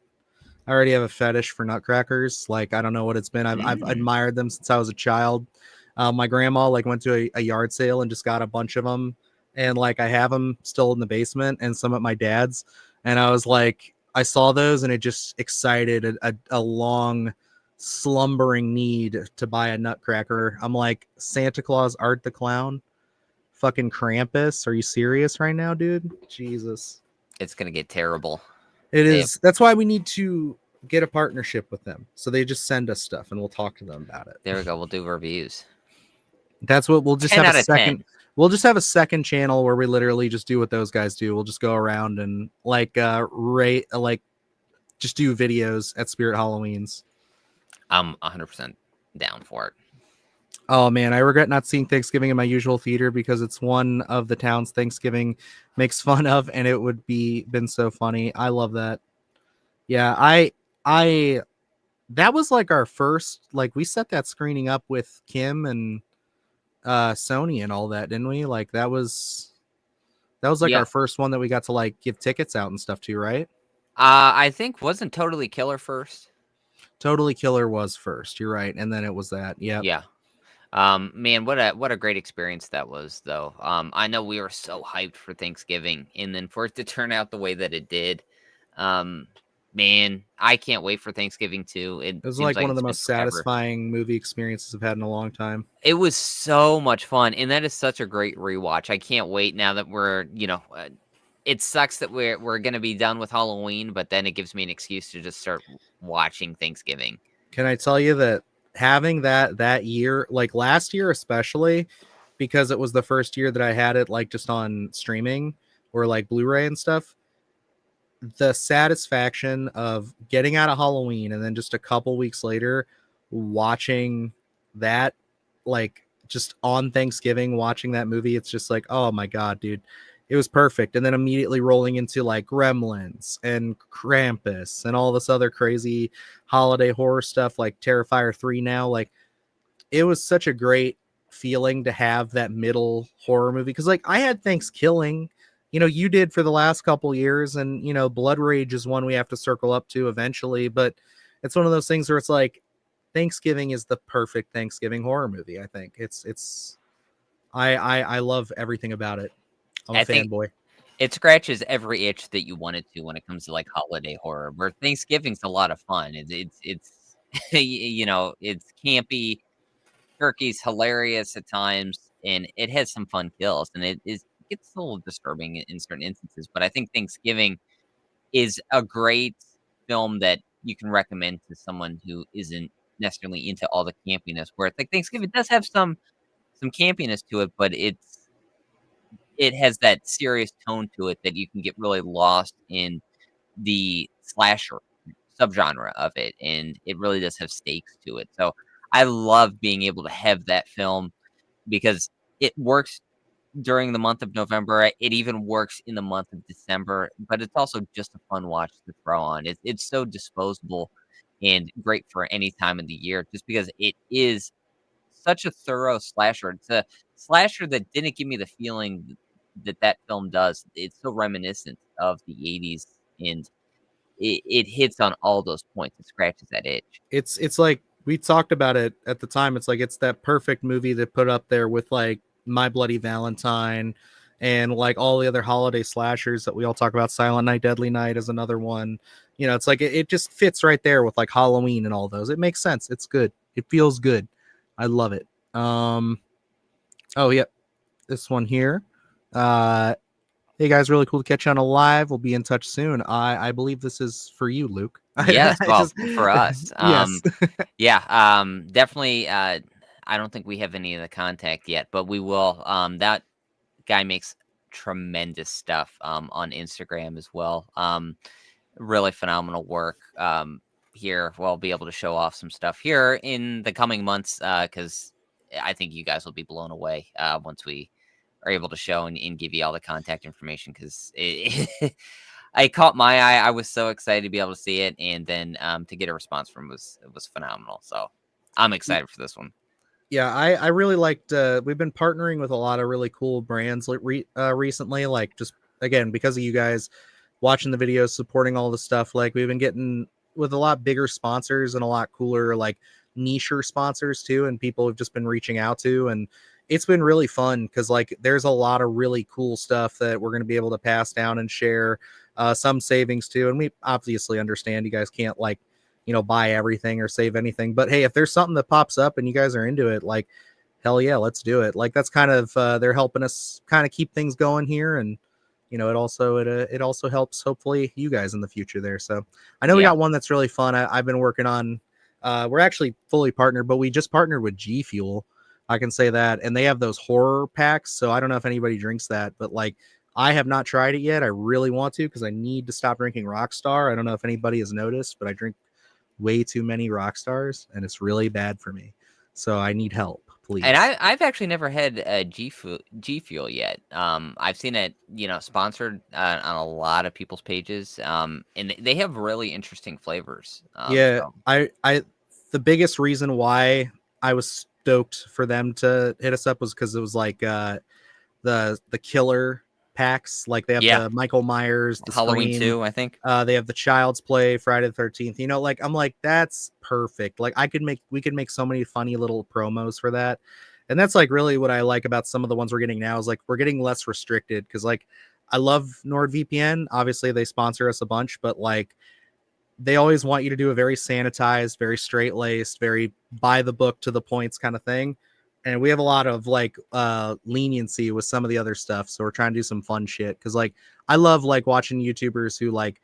I already have a fetish for nutcrackers. Like, I don't know what it's been. I've admired them since I was a child. My grandma like went to a yard sale and just got a bunch of them. And like, I have them still in the basement and some at my dad's. And I was like, I saw those and it just excited a long slumbering need to buy a nutcracker. I'm like, Santa Claus, Art the Clown, fucking Krampus. Are you serious right now, dude? Jesus. It's going to get terrible. It is. That's why we need to get a partnership with them. So they just send us stuff and we'll talk to them about it. There we go. We'll do reviews. That's what we'll just 10 have out a of second. 10. We'll just have a second channel where we literally just do what those guys do. We'll just go around and like just do videos at Spirit Halloweens. I'm 100% down for it. Oh man, I regret not seeing Thanksgiving in my usual theater because it's one of the towns Thanksgiving makes fun of, and it would been so funny. I love that. Yeah, I that was like our first, like we set that screening up with Kim and Sony and all that, didn't we? Like that was like our first one that we got to like give tickets out and stuff to, right? I think wasn't Totally Killer first. Totally Killer was first. You're right, and then it was that. Yep. Yeah. Man, what a great experience that was, though. I know we were so hyped for Thanksgiving, and then for it to turn out the way that it did, man, I can't wait for Thanksgiving too. It was seems like one of the it's most been forever. satisfying movie experiences I've had in a long time. It was so much fun, and that is such a great rewatch. I can't wait now that we're, it sucks that we're gonna be done with Halloween, but then it gives me an excuse to just start watching Thanksgiving. Can I tell you that having that year, like last year especially, because it was the first year that I had it like just on streaming or like Blu-ray and stuff, the satisfaction of getting out of Halloween and then just a couple weeks later watching that, like just on Thanksgiving watching that movie, it's just like, oh my god, dude, it was perfect. And then immediately rolling into like Gremlins and Krampus and all this other crazy holiday horror stuff like Terrifier 3 now. Like it was such a great feeling to have that middle horror movie. Cause like I had Thanksgiving, you did for the last couple years, and Blood Rage is one we have to circle up to eventually. But it's one of those things where it's like Thanksgiving is the perfect Thanksgiving horror movie. I think I love everything about it. I'm a fanboy. It scratches every itch that you wanted to when it comes to like holiday horror. Where Thanksgiving's a lot of fun. It's it's campy, turkey's hilarious at times, and it has some fun kills, and it gets a little disturbing in certain instances. But I think Thanksgiving is a great film that you can recommend to someone who isn't necessarily into all the campiness. Where it's like Thanksgiving does have some campiness to it, but it has that serious tone to it that you can get really lost in the slasher subgenre of it, and it really does have stakes to it. So I love being able to have that film because it works during the month of November. It even works in the month of December, but it's also just a fun watch to throw on. It's so disposable and great for any time of the year just because it is such a thorough slasher. It's a slasher that didn't give me the feeling that film does. It's so reminiscent of the 80s, and it hits on all those points. It scratches that itch. It's like we talked about it at the time. It's like it's that perfect movie to put up there with like My Bloody Valentine and like all the other holiday slashers that we all talk about. Silent Night, Deadly Night is another one. It's like it just fits right there with like Halloween and all those. It makes sense. It's good. It feels good. I love it. Oh yeah, this one here. Hey guys, really cool to catch you on a live. We'll be in touch soon. I believe this is for you, Luke. Yes, well, for us. Yes. Yeah, definitely. I don't think we have any of the contact yet, but we will. That guy makes tremendous stuff on Instagram as well. Really phenomenal work. Here we'll be able to show off some stuff here in the coming months, because I think you guys will be blown away once we are able to show and give you all the contact information, because I caught my eye. I was so excited to be able to see it, and then to get a response from it was phenomenal. So I'm excited for this one. Yeah, I really liked. We've been partnering with a lot of really cool brands recently. Like, just again, because of you guys watching the videos, supporting all the stuff. Like, we've been getting with a lot bigger sponsors and a lot cooler, like, nicher sponsors too, and people have just been reaching out to, and it's been really fun because, like, there's a lot of really cool stuff that we're going to be able to pass down and share. Some savings too, and we obviously understand you guys can't, like, buy everything or save anything, but hey, if there's something that pops up and you guys are into it, like, hell yeah, let's do it. Like, that's kind of they're helping us kind of keep things going here, and it also helps hopefully you guys in the future there. So I know we got one that's really fun. I've been working on. We're actually fully partnered, but we just partnered with G Fuel. I can say that, and they have those horror packs. So I don't know if anybody drinks that, but, like, I have not tried it yet. I really want to, because I need to stop drinking Rockstar. I don't know if anybody has noticed, but I drink way too many Rockstars, and it's really bad for me. So I need help, please. And I've actually never had a G Fuel yet. I've seen it, sponsored on a lot of people's pages. And they have really interesting flavors. Yeah, so. The biggest reason why I was stoked for them to hit us up was because it was like the killer packs. Like, they have the Michael Myers, the Halloween Scream, 2, I think. They have the Child's Play, Friday the 13th. Like, I'm like, that's perfect. Like, we could make so many funny little promos for that. And that's, like, really what I like about some of the ones we're getting now is, like, we're getting less restricted, because, like, I love NordVPN. Obviously they sponsor us a bunch, but, like, they always want you to do a very sanitized, very straight-laced, very by the book to the points kind of thing. And we have a lot of, like, leniency with some of the other stuff. So we're trying to do some fun shit. Cause, like, I love, like, watching YouTubers who, like,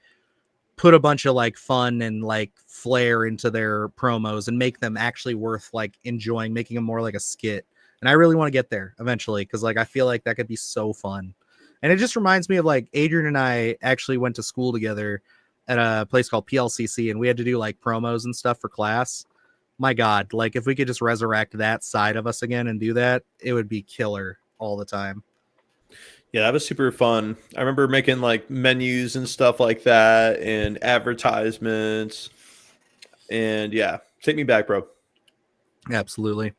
put a bunch of, like, fun and, like, flair into their promos and make them actually worth, like, enjoying, making them more like a skit. And I really want to get there eventually. Cause, like, I feel like that could be so fun. And it just reminds me of, like, Adrian and I actually went to school together at a place called PLCC, and we had to do, like, promos and stuff for class. My God, like, if we could just resurrect that side of us again and do that, it would be killer all the time. Yeah, that was super fun. I remember making, like, menus and stuff like that, and advertisements. And yeah, take me back, bro. Absolutely.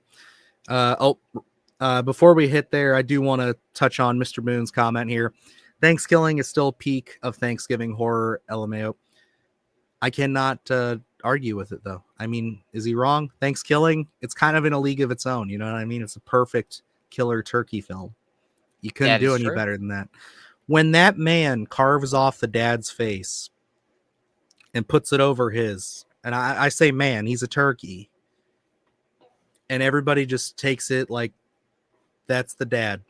Before we hit there, I do want to touch on Mr. Moon's comment here. Thanksgiving is still peak of Thanksgiving horror, LMAO. I cannot argue with it, though. I mean, is he wrong? Thanksgiving, it's kind of in a league of its own. You know what I mean? It's a perfect killer turkey film. You couldn't do any better than that. When that man carves off the dad's face and puts it over his, and I say man, he's a turkey, and everybody just takes it like that's the dad.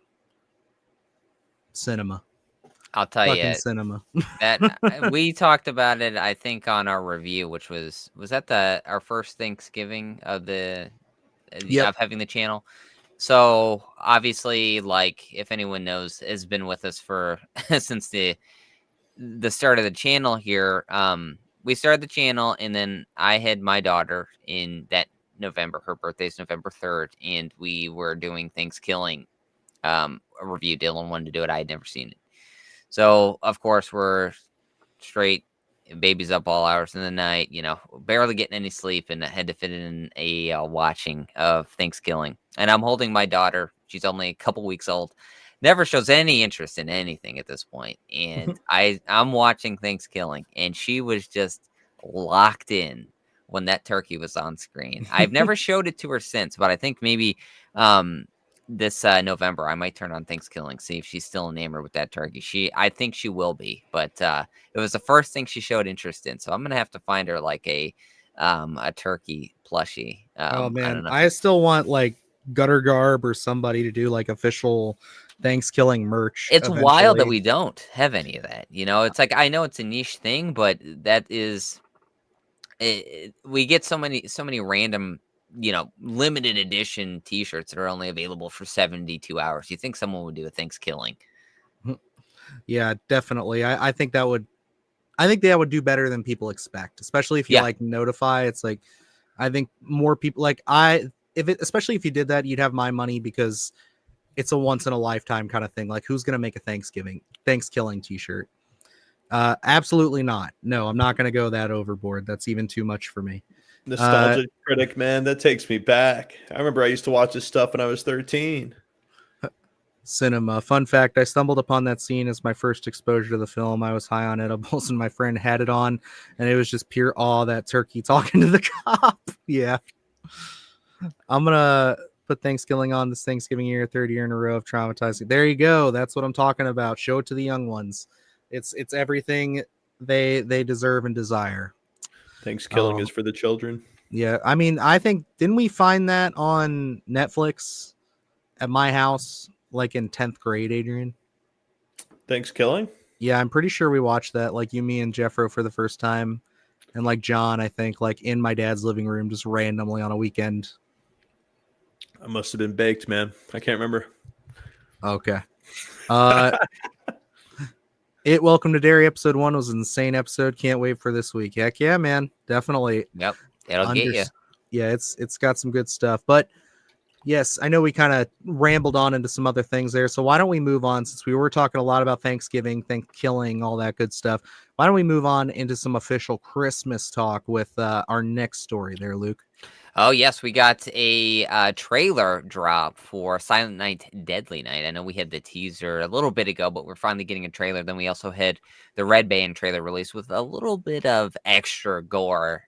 Cinema. I'll tell you, cinema. that we talked about it, I think, on our review, which was that our first Thanksgiving of of having the channel. So obviously, like, if anyone knows, has been with us for since the start of the channel here. We started the channel, and then I had my daughter in that November. Her birthday's November 3rd, and we were doing Thanksgiving a review. Dylan wanted to do it. I had never seen it. So, of course, we're straight, baby's up all hours of the night, barely getting any sleep, and I had to fit in a watching of Thanksgiving. And I'm holding my daughter. She's only a couple weeks old. Never shows any interest in anything at this point. And I'm watching Thanksgiving, and she was just locked in when that turkey was on screen. I've never showed it to her since, but I think maybe this November I might turn on Thanksgiving, see if she's still enamored with that turkey. I think she will be, but it was the first thing she showed interest in, so I'm gonna have to find her like a turkey plushie. Oh man, I still want, like, Gutter Garb or somebody to do, like, official Thanksgiving merch. It's wild that we don't have any of that. It's like, I know it's a niche thing, but that is we get so many random limited edition T-shirts that are only available for 72 hours. You think someone would do a Thanksgiving? Yeah, definitely. I think that would do better than people expect, especially if you Yeah. like notify. It's like, I think more people like especially if you did that, you'd have my money, because it's a once in a lifetime kind of thing. Like, who's going to make a Thanksgiving t-shirt? Absolutely not. No, I'm not going to go that overboard. That's even too much for me. Nostalgia critic, man, that takes me back. I remember I used to watch this stuff when I was 13. Cinema. Fun fact, I stumbled upon that scene as my first exposure to the film. I was high on edibles and my friend had it on, and it was just pure awe, that turkey talking to the cop. Yeah. I'm going to put Thanksgiving on this Thanksgiving year, third year in a row of traumatizing. There you go. That's what I'm talking about. Show it to the young ones. It's everything they deserve and desire. Thanksgiving is for the children. Yeah. I mean, I think, didn't we find that on Netflix at my house, like in 10th grade, Adrian? Thanksgiving? Yeah, I'm pretty sure we watched that, like you, me, and Jeffro for the first time. And like John, I think, like in my dad's living room, just randomly on a weekend. I must have been baked, man. I can't remember. Okay. Welcome to Dairy episode 1 was an insane episode. Can't wait for this week. Heck yeah, man. Definitely. Yep. It'll get you. Yeah, it's got some good stuff. But yes, I know we kind of rambled on into some other things there. So why don't we move on, since we were talking a lot about Thanksgiving, killing, all that good stuff. Why don't we move on into some official Christmas talk with our next story there, Luke? Oh, yes, we got a trailer drop for Silent Night, Deadly Night. I know we had the teaser a little bit ago, but we're finally getting a trailer. Then we also had the Red Band trailer released with a little bit of extra gore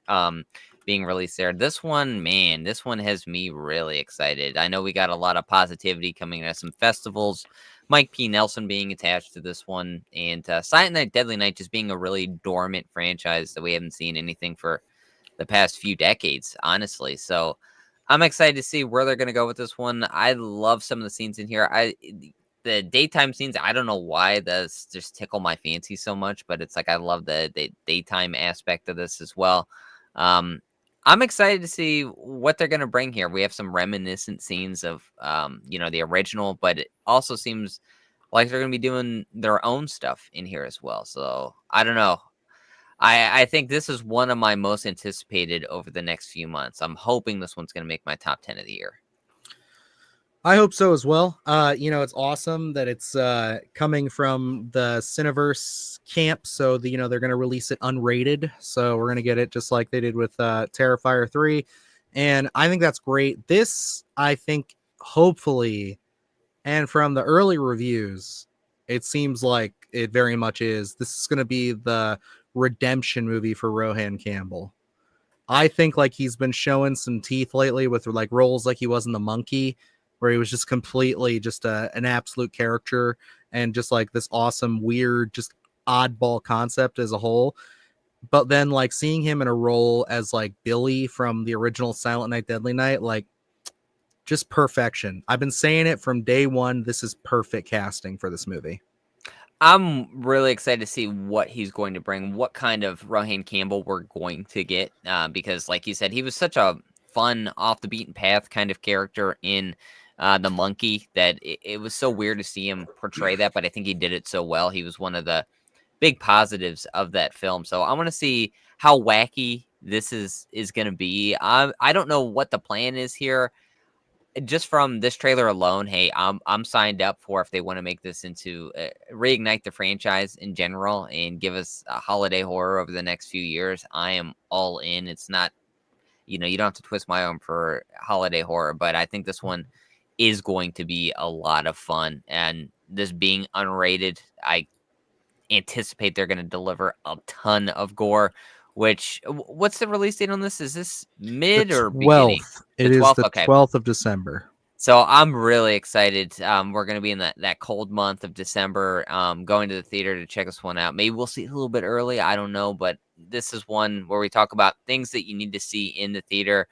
being released there. This one has me really excited. I know we got a lot of positivity coming out of some festivals. Mike P. Nelson being attached to this one, and Silent Night, Deadly Night just being a really dormant franchise that we haven't seen anything for the past few decades, honestly. So I'm excited to see where they're going to go with this one. I love some of the scenes in here. The daytime scenes, I don't know why those just tickle my fancy so much, but it's like I love the daytime aspect of this as well. I'm excited to see what they're going to bring here. We have some reminiscent scenes of the original, but it also seems like they're going to be doing their own stuff in here as well. So I don't know. I think this is one of my most anticipated over the next few months. I'm hoping this one's going to make my top 10 of the year. I hope so as well. It's awesome that it's coming from the Cineverse camp. So they're going to release it unrated. So we're going to get it just like they did with Terrifier 3. And I think that's great. This, I think, hopefully, and from the early reviews, it seems like it very much is. This is going to be the redemption movie for Rohan Campbell. I think like he's been showing some teeth lately with like roles like he was in The Monkey, where he was just completely just an absolute character and just like this awesome, weird, just oddball concept as a whole. But then like seeing him in a role as like Billy from the original Silent Night, Deadly Night, like just perfection. I've been saying it from day one. This is perfect casting for this movie. I'm really excited to see what he's going to bring, what kind of Rohan Campbell we're going to get, because like you said, he was such a fun, off the beaten path kind of character in The Monkey that it was so weird to see him portray that, but I think he did it so well. He was one of the big positives of that film. So I want to see how wacky this is going to be. I don't know what the plan is here. Just from this trailer alone, hey, I'm signed up for if they want to make this into reignite the franchise in general and give us a holiday horror over the next few years. I am all in. It's not, you don't have to twist my arm for holiday horror, but I think this one is going to be a lot of fun. And this being unrated, I anticipate they're going to deliver a ton of gore. What's the release date on this? Is this mid or beginning? It is the 12th of December. So I'm really excited. We're going to be in that cold month of December, going to the theater to check this one out. Maybe we'll see it a little bit early. I don't know, but this is one where we talk about things that you need to see in the theater.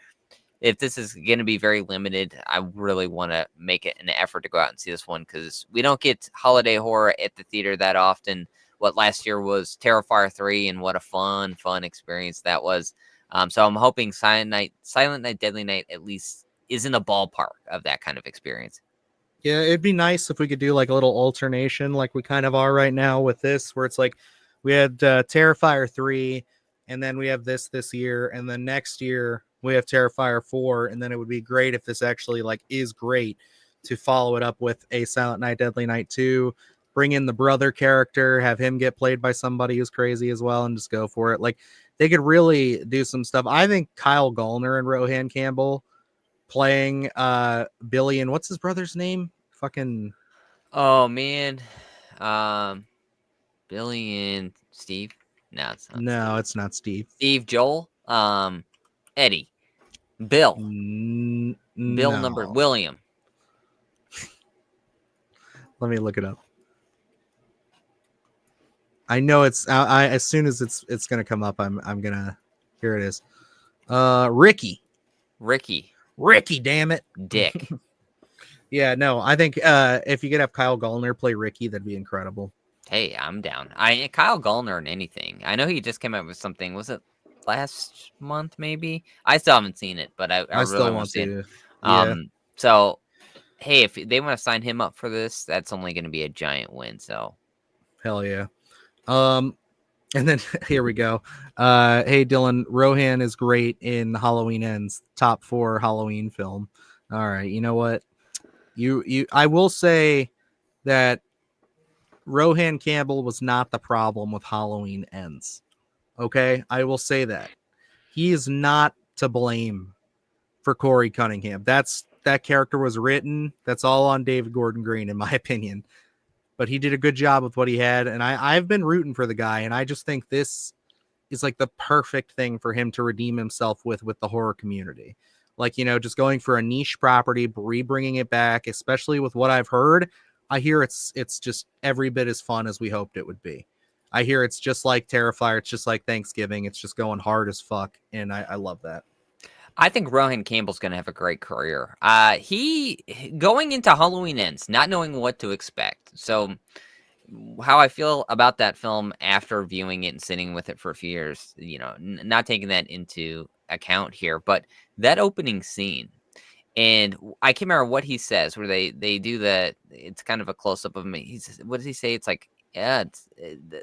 If this is going to be very limited, I really want to make it an effort to go out and see this one because we don't get holiday horror at the theater that often. What last year was Terrifier 3, and what a fun experience that was. So I'm hoping Silent Night, Deadly Night at least is in the ballpark of that kind of experience. Yeah, it'd be nice if we could do like a little alternation like we kind of are right now with this, where it's like we had Terrifier 3, and then we have this year, and then next year we have Terrifier 4, and then it would be great if this actually like is great to follow it up with a Silent Night, Deadly Night 2, bring in the brother character, have him get played by somebody who's crazy as well, and just go for it. Like they could really do some stuff. I think Kyle Gallner and Rohan Campbell playing Billy and what's his brother's name? Fucking Oh man, Billy and Steve. No, it's not. no, Steve. it's not Steve. Steve, Joel, Eddie, Bill, Bill number No. William. Let me look it up. I know it's I as soon as it's gonna come up, I'm gonna here it is. Ricky, damn it. Dick. Yeah, no, I think if you could have Kyle Gallner play Ricky, that'd be incredible. Hey, I'm down. Kyle Gallner in anything. I know he just came out with something. Was it last month? Maybe. I still haven't seen it, but I really still want want to see it. to. Yeah. So, hey, if they want to sign him up for this, that's only going to be a giant win. So, Hell yeah. And then here we go. Hey Dylan, Rohan is great in Halloween Ends, top 4 Halloween film. All right, you know what? I will say that Rohan Campbell was not the problem with Halloween Ends. Okay, I will say that he is not to blame for Corey Cunningham. That character was written. That's all on David Gordon Green, in my opinion. But he did a good job with what he had, and I've been rooting for the guy, and I just think this is like the perfect thing for him to redeem himself with the horror community. Like, you know, just going for a niche property, re-bringing it back, especially with what I've heard. I hear it's just every bit as fun as we hoped it would be. I hear it's just like Terrifier. It's just like Thanksgiving. It's just going hard as fuck, and I love that. I think Rohan Campbell's going to have a great career. He going into Halloween Ends, not knowing what to expect. So, how I feel about that film after viewing it and sitting with it for a few years, you know, not taking that into account here, but that opening scene, and I can't remember what he says, where they do that. It's kind of a close up of him. He's, what does he say? It's like, yeah,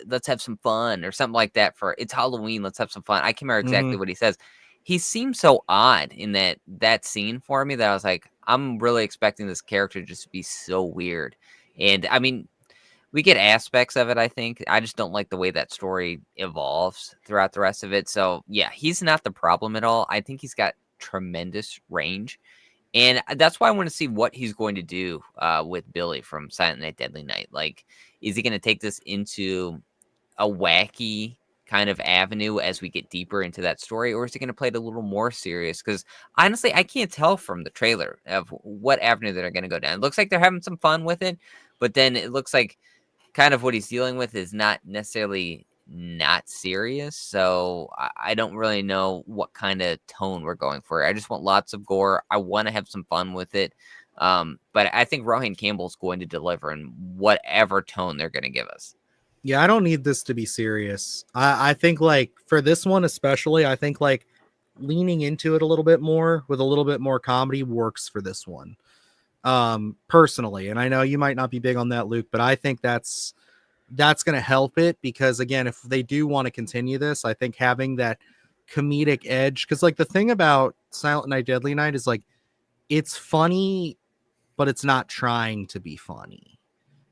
let's have some fun or something like that. For it's Halloween, let's have some fun. I can't remember exactly what he says. He seemed so odd in that scene for me that I was like, I'm really expecting this character just to be so weird. And I mean, we get aspects of it, I think. I just don't like the way that story evolves throughout the rest of it. So yeah, he's not the problem at all. I think he's got tremendous range. And that's why I want to see what he's going to do with Billy from Silent Night, Deadly Night. Like, is he going to take this into a wacky kind of avenue as we get deeper into that story, or is he going to play it a little more serious? Because honestly, I can't tell from the trailer of what avenue they're going to go down. It looks like they're having some fun with it, but then it looks like kind of what he's dealing with is not necessarily not serious. So I don't really know what kind of tone we're going for. I just want lots of gore. I want to have some fun with it. But I think Rohan Campbell's going to deliver in whatever tone they're going to give us. Yeah, I don't need this to be serious. I think like for this one especially, I think like leaning into it a little bit more with a little bit more comedy works for this one. Personally, and I know you might not be big on that, Luke, but I think that's going to help it, because again, if they do want to continue this, I think having that comedic edge, because like the thing about Silent Night, Deadly Night is like it's funny, but it's not trying to be funny.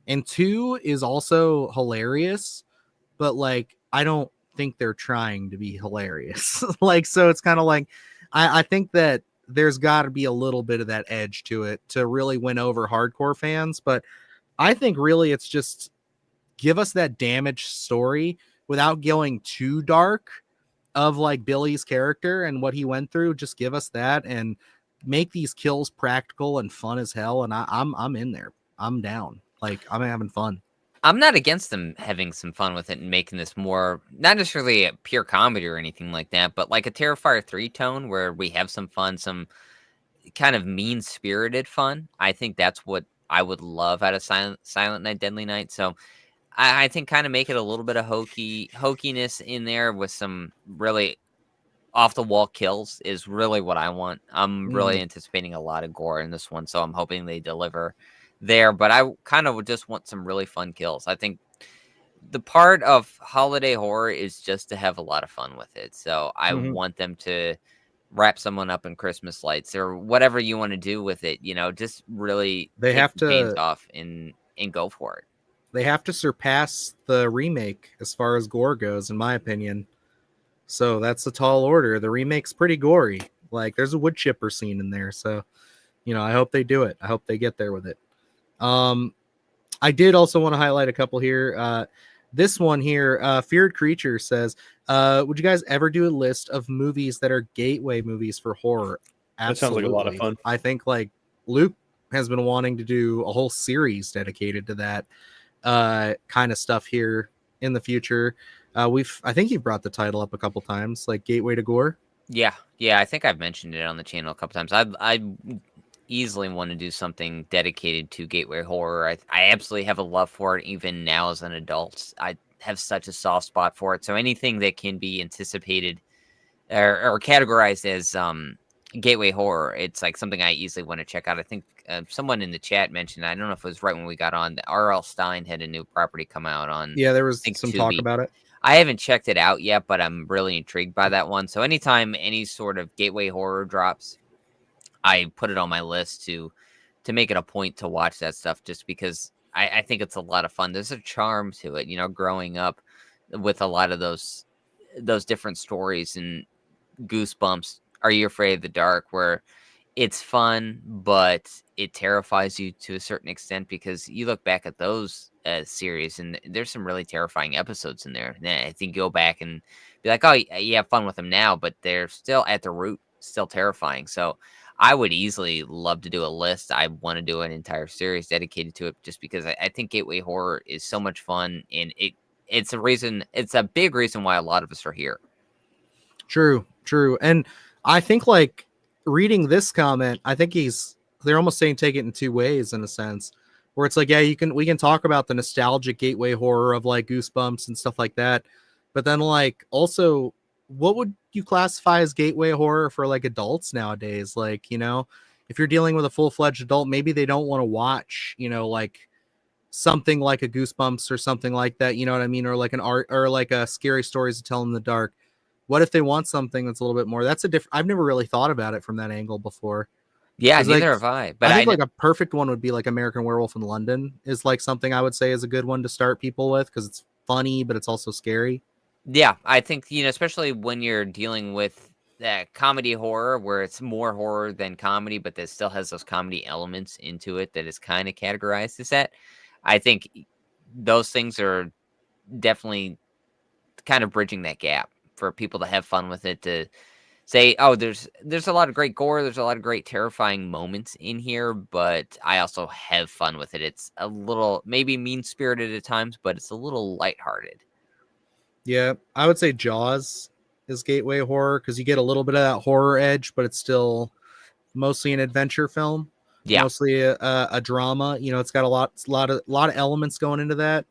And 2 is also hilarious, but like I don't think they're trying to be hilarious. Like, so it's kind of like I think that there's got to be a little bit of that edge to it to really win over hardcore fans. But I think really it's just give us that damaged story without going too dark of like Billy's character and what he went through. Just give us that and make these kills practical and fun as hell. And I'm in there. I'm down. Like, I'm having fun. I'm not against them having some fun with it and making this more, not necessarily a pure comedy or anything like that, but like a Terrifier 3 tone where we have some fun, some kind of mean-spirited fun. I think that's what I would love out of Silent Night, Deadly Night. So I think kind of make it a little bit of hokiness in there with some really off the wall kills is really what I want. I'm really Mhm. anticipating a lot of gore in this one, so I'm hoping they deliver there. But I kind of just want some really fun kills. I think the part of holiday horror is just to have a lot of fun with it. So I Mhm. want them to wrap someone up in Christmas lights or whatever you want to do with it. Just really They take have the chains to off and go for it. they have to surpass the remake as far as gore goes, in my opinion. So that's a tall order. The remake's pretty gory. Like there's a wood chipper scene in there. So, I hope they do it. I hope they get there with it. Um, I did also want to highlight a couple here. This one here, Feared Creature says, would you guys ever do a list of movies that are gateway movies for horror? That sounds like a lot of Absolutely. fun. I think like Luke has been wanting to do a whole series dedicated to that kind of stuff here in the future. I think you've brought the title up a couple times, like Gateway to Gore. Yeah, I think I've mentioned it on the channel a couple times. I easily want to do something dedicated to gateway horror. I absolutely have a love for it even now as an adult. I have such a soft spot for it. So anything that can be anticipated or categorized as gateway horror, it's like something I easily want to check out. I think someone in the chat mentioned, I don't know if it was right when we got on, that R.L. Stine had a new property come out on, Yeah, there I was think, some talk Tubi. about it. I haven't checked it out yet, but I'm really intrigued by that one. So anytime any sort of gateway horror drops, I put it on my list to make it a point to watch that stuff, just because I think it's a lot of fun. There's a charm to it, growing up with a lot of those different stories and Goosebumps. Are You Afraid of the Dark? Where it's fun, but it terrifies you to a certain extent, because you look back at those series and there's some really terrifying episodes in there. And I think go back and be like, oh, you have fun with them now, but they're still at the root, still terrifying. So I would easily love to do a list. I want to do an entire series dedicated to it, just because I think gateway horror is so much fun, and it's a big reason why a lot of us are here. True. And I think like reading this comment, I think they're almost saying take it in two ways in a sense, where it's like, yeah, we can talk about the nostalgic gateway horror of like Goosebumps and stuff like that. But then like also, what would you classify as gateway horror for like adults nowadays? Like, if you're dealing with a full-fledged adult, maybe they don't want to watch, like something like a Goosebumps or something like that, you know what I mean? Or like an art or like a Scary Stories to Tell in the Dark. What if they want something that's a little bit more? That's a different. I've never really thought about it from that angle before. Yeah, Because like, neither have I. But I think like a perfect one would be like American Werewolf in London is like something I would say is a good one to start people with, because it's funny but it's also scary. yeah, I think, especially when you're dealing with that comedy horror, where it's more horror than comedy, but that still has those comedy elements into it that is kind of categorized as that. I think those things are definitely kind of bridging that gap for people to have fun with it, to say, oh, there's a lot of great gore, there's a lot of great terrifying moments in here, but I also have fun with it. It's a little maybe mean-spirited at times, but it's a little lighthearted. Yeah, I would say Jaws is gateway horror because you get a little bit of that horror edge, but it's still mostly an adventure film, Yeah. mostly a drama. It's got a lot of elements going into that.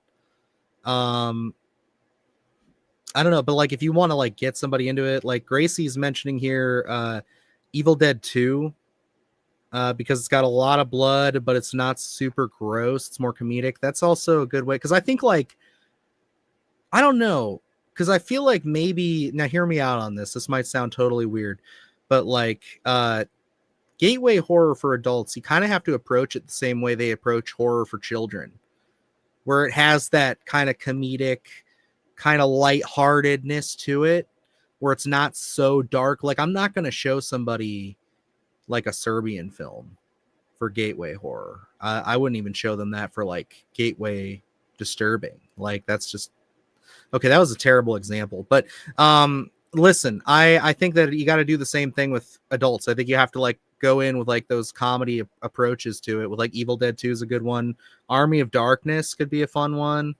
I don't know, but like if you want to like get somebody into it, like Gracie's mentioning here, Evil Dead 2, because it's got a lot of blood, but it's not super gross. It's more comedic. That's also a good way, because I think like I don't know, because I feel like maybe now hear me out on this. This might sound totally weird, but like gateway horror for adults, you kind of have to approach it the same way they approach horror for children, where it has that kind of comedic, kind of lightheartedness to it, where it's not so dark. Like I'm not going to show somebody like a Serbian film for gateway horror. I wouldn't even show them that for like gateway disturbing. Like that's just okay. That was a terrible example, but listen, I think that you got to do the same thing with adults. I think you have to like go in with like those comedy approaches to it. With like Evil Dead 2 is a good one. Army of Darkness could be a fun one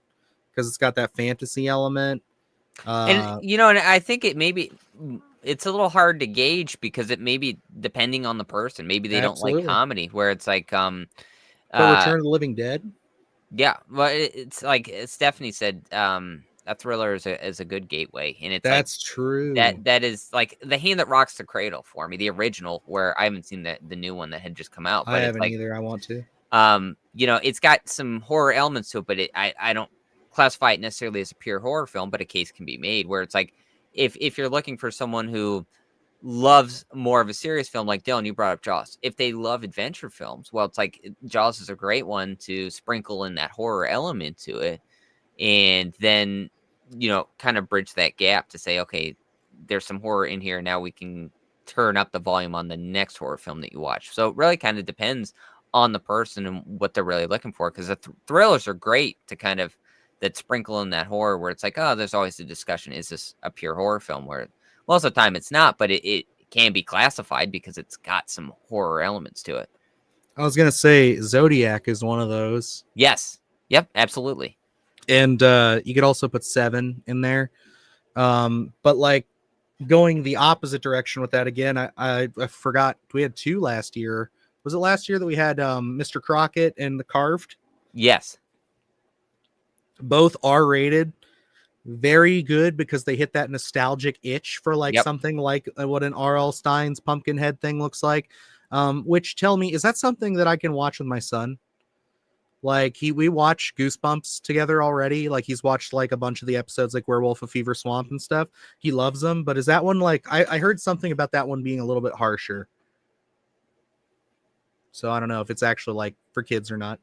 because it's got that fantasy element. And and I think it's a little hard to gauge, because it may be depending on the person. Maybe they don't like Absolutely. comedy, where it's like But uh Return of the Living Dead. yeah, well, it's like Stephanie said, a thriller is a good gateway, and it's That's true. that is like The Hand That Rocks the Cradle for me, the original, where I haven't seen the new one that had just come out, I but it's haven't like, either. I want to. you know, it's got some horror elements to it, but I don't classify it necessarily as a pure horror film, but a case can be made where it's like, if you're looking for someone who loves more of a serious film, like Dylan, you brought up Jaws. If they love adventure films, well, it's like Jaws is a great one to sprinkle in that horror element to it, and then, you know, kind of bridge that gap to say, okay, there's some horror in here. Now we can turn up the volume on the next horror film that you watch. So it really kind of depends on the person and what they're really looking for, because the thrillers are great to kind of that sprinkle in that horror where it's like, oh, there's always a discussion, is this a pure horror film, where most of the time it's not, but it can be classified because it's got some horror elements to it. I was gonna say Zodiac is one of those. Yes. Yep, absolutely. And you could also put Seven in there. But like going the opposite direction with that again, I forgot we had two last year. Was it last year that we had Mr. Crockett and The Carved? Yes. Both R-rated, very good because they hit that nostalgic itch for like something like what an R.L. Stein's Pumpkinhead thing looks like. Which, tell me, is that something that I can watch with my son? Like we watch Goosebumps together already. Like he's watched like a bunch of the episodes, like Werewolf of Fever Swamp and stuff. He loves them, but is that one like I heard something about that one being a little bit harsher. So I don't know if it's actually like for kids or not.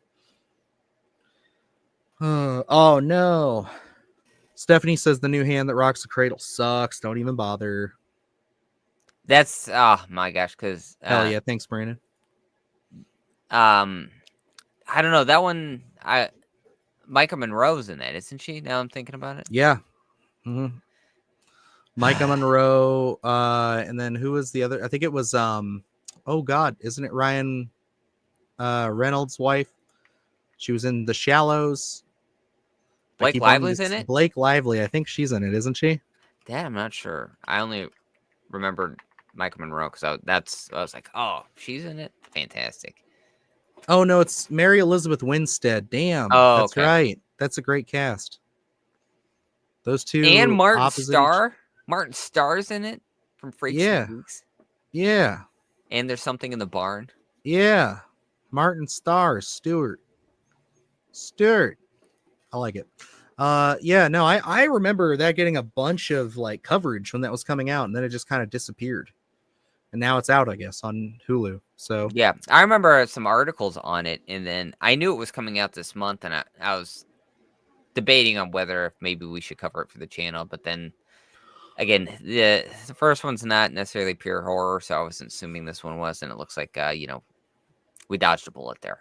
Oh no. Stephanie says the new Hand That Rocks the Cradle sucks. Don't even bother. That's, oh my gosh, because Hell yeah, thanks, Brandon. I don't know, that one, Micah Monroe's in that, isn't she? Now I'm thinking about it. Yeah. Mm-hmm. Micah Monroe, and then who was the other? I think it was oh god, isn't it Ryan Reynolds' wife? She was in The Shallows. Blake Lively's in it? Blake Lively, I think she's in it, isn't she? That I'm not sure. I only remembered Micah Monroe because I was like, oh, she's in it? Fantastic. Oh no, it's Mary Elizabeth Winstead. Damn. Oh, that's okay. right. That's a great cast. Those two. And Martin Starr. Martin Starr's in it from Freaks and Geeks. Yeah. And There's Something in the Barn. Yeah. Martin Starr, Stewart. I like it. Yeah, no, I remember that getting a bunch of like coverage when that was coming out, and then it just kind of disappeared. And now it's out, I guess, on Hulu. So yeah, I remember some articles on it, and then I knew it was coming out this month, and I was debating on whether maybe we should cover it for the channel, but then again, the first one's not necessarily pure horror, so I was assuming this one was, and it looks like you know, we dodged a bullet there.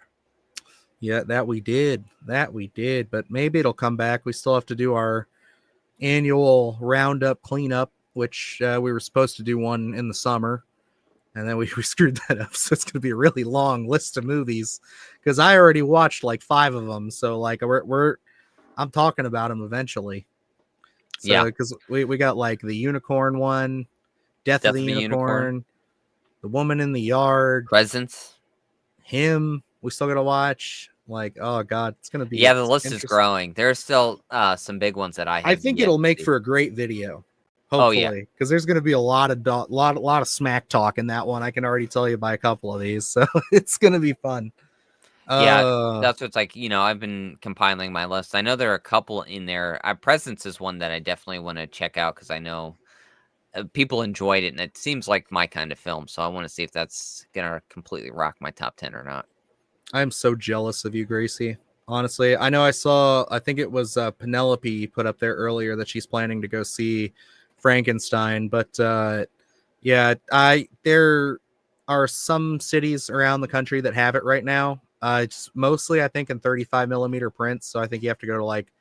Yeah, that we did, but maybe it'll come back. We still have to do our annual roundup cleanup, which we were supposed to do one in the summer, and then we screwed that up. So it's going to be a really long list of movies because I already watched like 5 of them. So like I'm talking about them eventually. So, yeah, because we got like the unicorn one, Death of the Unicorn, The Woman in the Yard, Presence, Him. We still gotta watch. Like, oh god, it's gonna be. Yeah, the list is growing. There's still some big ones that I think it'll make for a great video. Hopefully, because there's gonna be a lot of smack talk in that one. I can already tell you by a couple of these, so it's gonna be fun. Yeah, that's what's like. You know, I've been compiling my list. I know there are a couple in there. Presence is one that I definitely want to check out because I know people enjoyed it, and it seems like my kind of film. So I want to see if that's gonna completely rock my top 10 or not. I'm so jealous of you, Gracie. Honestly, I know I think it was Penelope put up there earlier that she's planning to go see Frankenstein. But yeah, there are some cities around the country that have it right now. It's mostly, I think, in 35 millimeter prints. So I think you have to go to like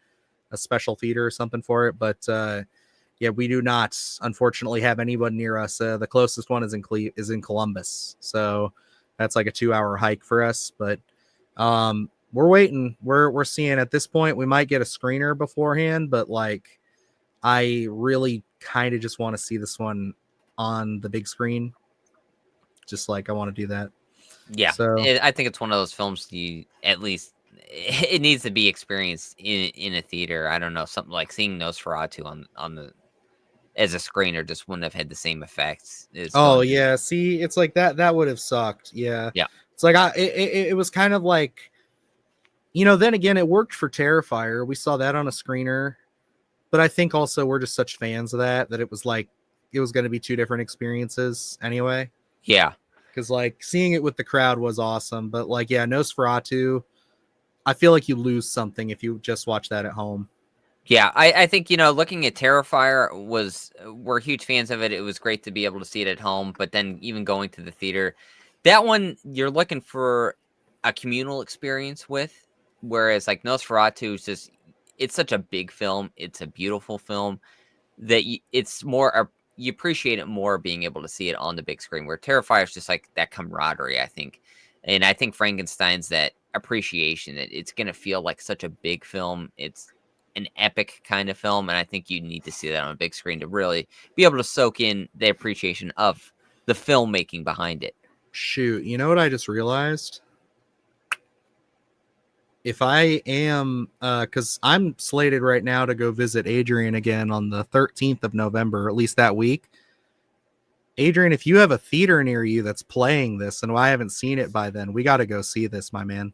a special theater or something for it. But yeah, we do not, unfortunately, have anyone near us. The closest one is in Columbus. So that's like a 2-hour hike for us, but we're waiting. We're seeing at this point, we might get a screener beforehand, but like, I really kind of just want to see this one on the big screen. Just like, I want to do that. Yeah. So I think it's one of those films you at least it needs to be experienced in a theater. I don't know, something like seeing Nosferatu on the as a screener just wouldn't have had the same effects as Oh going. yeah, see, it's like that would have sucked. Yeah, Yeah. it's like it was kind of like, then again, it worked for Terrifier. We saw that on a screener, but I think also we're just such fans of that it was like it was going to be two different experiences anyway. Yeah. Because like seeing it with the crowd was awesome, but like Nosferatu, I feel like you lose something if you just watch that at home. Yeah, I think, looking at Terrifier we're huge fans of it. It was great to be able to see it at home, but then even going to the theater, that one you're looking for a communal experience with, whereas like Nosferatu is just, it's such a big film. It's a beautiful film that it's more, you appreciate it more being able to see it on the big screen, where Terrifier is just like that camaraderie, I think. And I think Frankenstein's that appreciation that it's going to feel like such a big film. It's an epic kind of film, and I think you need to see that on a big screen to really be able to soak in the appreciation of the filmmaking behind it. Shoot, you know what I just realized? If I am, because I'm slated right now to go visit Adrian again on the 13th of November, at least that week. Adrian, if you have a theater near you that's playing this, and I haven't seen it by then, we got to go see this, my man.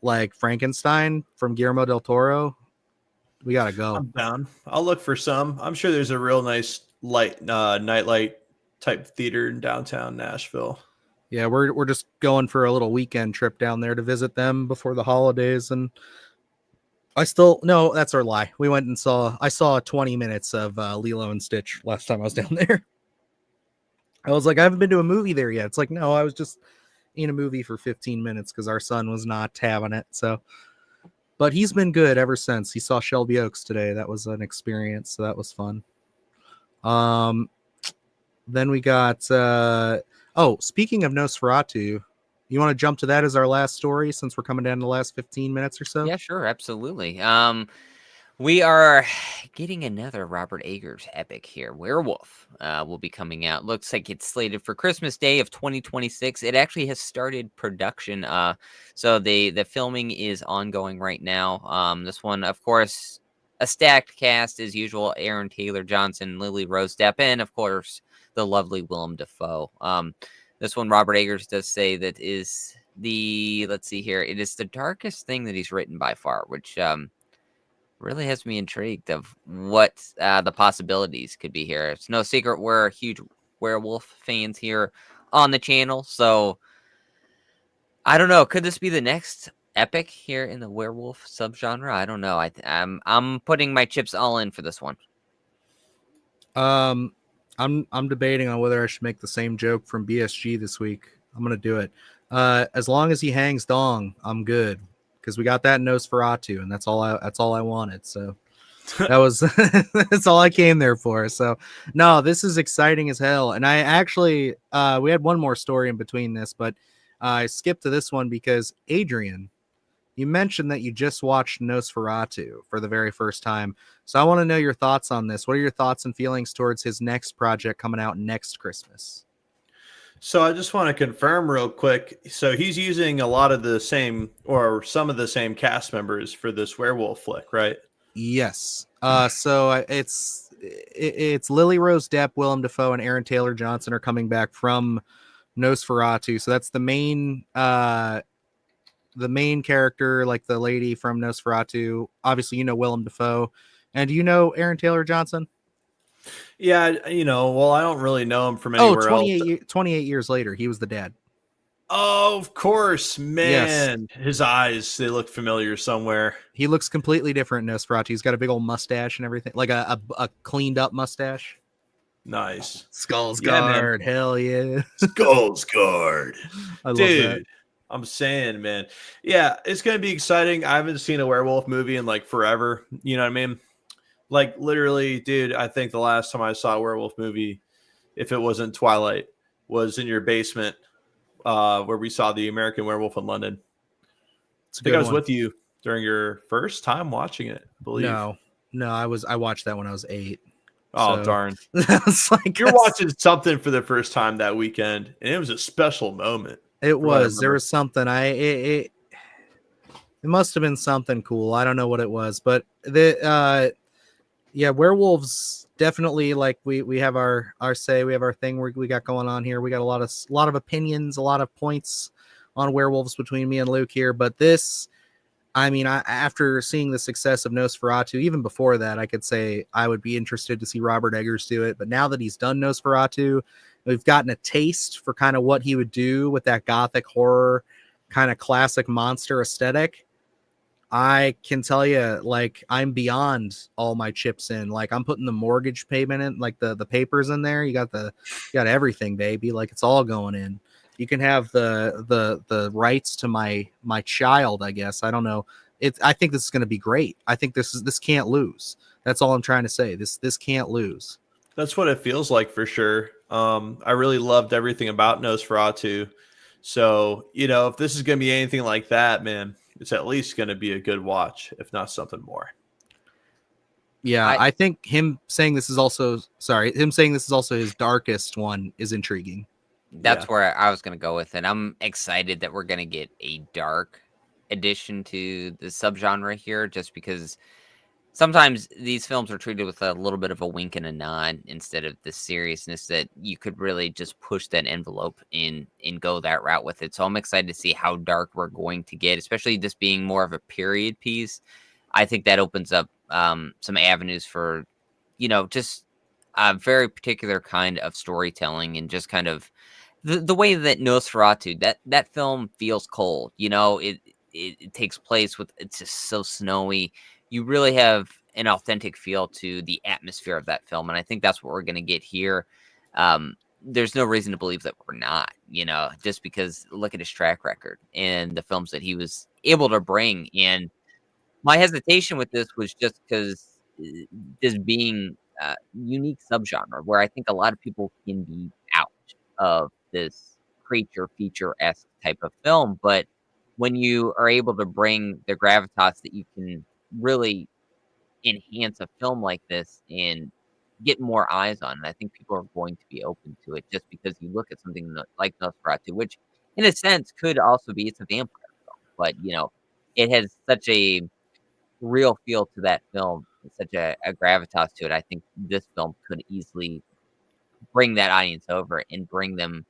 Like Frankenstein from Guillermo del Toro, we got to go. I'm down. I'll look for some. I'm sure there's a real nice light nightlight type theater in downtown Nashville. Yeah, we're just going for a little weekend trip down there to visit them before the holidays, and no, that's our lie. We went and I saw 20 minutes of Lilo and Stitch last time I was down there. I was like, I haven't been to a movie there yet. It's like, no, I was just in a movie for 15 minutes because our son was not having it. So, but he's been good ever since. He saw Shelby Oaks today. That was an experience. So that was fun. Then we got, speaking of Nosferatu, you want to jump to that as our last story since we're coming down to the last 15 minutes or so? Yeah, sure. Absolutely. We are getting another Robert Eggers epic here. Werewolf will be coming out. Looks like it's slated for Christmas Day of 2026. It actually has started production. So the filming is ongoing right now. This one, of course, a stacked cast as usual. Aaron Taylor Johnson, Lily Rose Depp, and of course, the lovely Willem Dafoe. This one, Robert Eggers does say that is let's see here. It is the darkest thing that he's written by far, which really has me intrigued of what the possibilities could be here. It's no secret we're huge werewolf fans here on the channel, so I don't know. Could this be the next epic here in the werewolf subgenre? I don't know. I'm putting my chips all in for this one. I'm debating on whether I should make the same joke from BSG this week. I'm gonna do it. As long as he hangs dong, I'm good. Because we got that in Nosferatu, and that's all I wanted. So that was that's all I came there for. So no, this is exciting as hell. And I actually we had one more story in between this, but I skipped to this one because Adrian, you mentioned that you just watched Nosferatu for the very first time. So I want to know your thoughts on this. What are your thoughts and feelings towards his next project coming out next Christmas? So I just want to confirm real quick. So he's using a lot of the same or some of the same cast members for this werewolf flick, right? Yes. So it's Lily Rose Depp, Willem Dafoe, and Aaron Taylor Johnson are coming back from Nosferatu. So that's the main character, like the lady from Nosferatu. Obviously, Willem Dafoe. And do you know Aaron Taylor Johnson? Yeah, well, I don't really know him from anywhere 28 years later, he was the dad. Oh, of course, man. Yes. His eyes, they look familiar somewhere. He looks completely different in Nosferatu. He's got a big old mustache and everything, like a cleaned up mustache. Nice. Skarsgård, yeah, hell yeah. Skarsgård. I love Dude, that. I'm saying, man. Yeah, it's going to be exciting. I haven't seen a werewolf movie in like forever. You know what I mean? Like literally, dude, I think the last time I saw a werewolf movie, if it wasn't Twilight, was in your basement where we saw the American Werewolf in London. I think I was with you during your first time watching it, I believe. No, I watched that when I was 8. Oh, so. darn. It's like you're watching something for the first time that weekend, and it was a special moment. It was. There was something. It must have been something cool. I don't know what it was, but yeah, werewolves definitely, like, we have our say, we have our thing we got going on here. We got a lot of opinions, a lot of points on werewolves between me and Luke here, but this, I mean, after seeing the success of Nosferatu, even before that, I could say I would be interested to see Robert Eggers do it. But now that he's done Nosferatu, we've gotten a taste for kind of what he would do with that gothic horror kind of classic monster aesthetic. I can tell you, like, I'm beyond all my chips in. Like, I'm putting the mortgage payment in, like the papers in there. You got everything, baby. Like, it's all going in. You can have the rights to my child, I guess. I don't know. I think this is going to be great. I think this can't lose. That's all I'm trying to say. This can't lose. That's what it feels like for sure. I really loved everything about Nosferatu. So, if this is going to be anything like that, man, it's at least going to be a good watch, if not something more. Yeah, I think him saying this is also his darkest one is intriguing. That's where I was going to go with it. I'm excited that we're going to get a dark addition to the subgenre here, just because sometimes these films are treated with a little bit of a wink and a nod instead of the seriousness that you could really just push that envelope and go that route with it. So I'm excited to see how dark we're going to get, especially this being more of a period piece. I think that opens up some avenues for, just a very particular kind of storytelling, and just kind of the way that Nosferatu, that film feels cold. It takes place it's just so snowy. You really have an authentic feel to the atmosphere of that film, and I think that's what we're going to get here. There's no reason to believe that we're not, just because look at his track record and the films that he was able to bring. And my hesitation with this was just because this being a unique subgenre where I think a lot of people can be out of this creature feature-esque type of film. But when you are able to bring the gravitas that you can really enhance a film like this and get more eyes on it, I think people are going to be open to it, just because you look at something like Nosferatu, which in a sense could also be, it's a vampire film, but it has such a real feel to that film, such a gravitas to it. I think this film could easily bring that audience over and bring them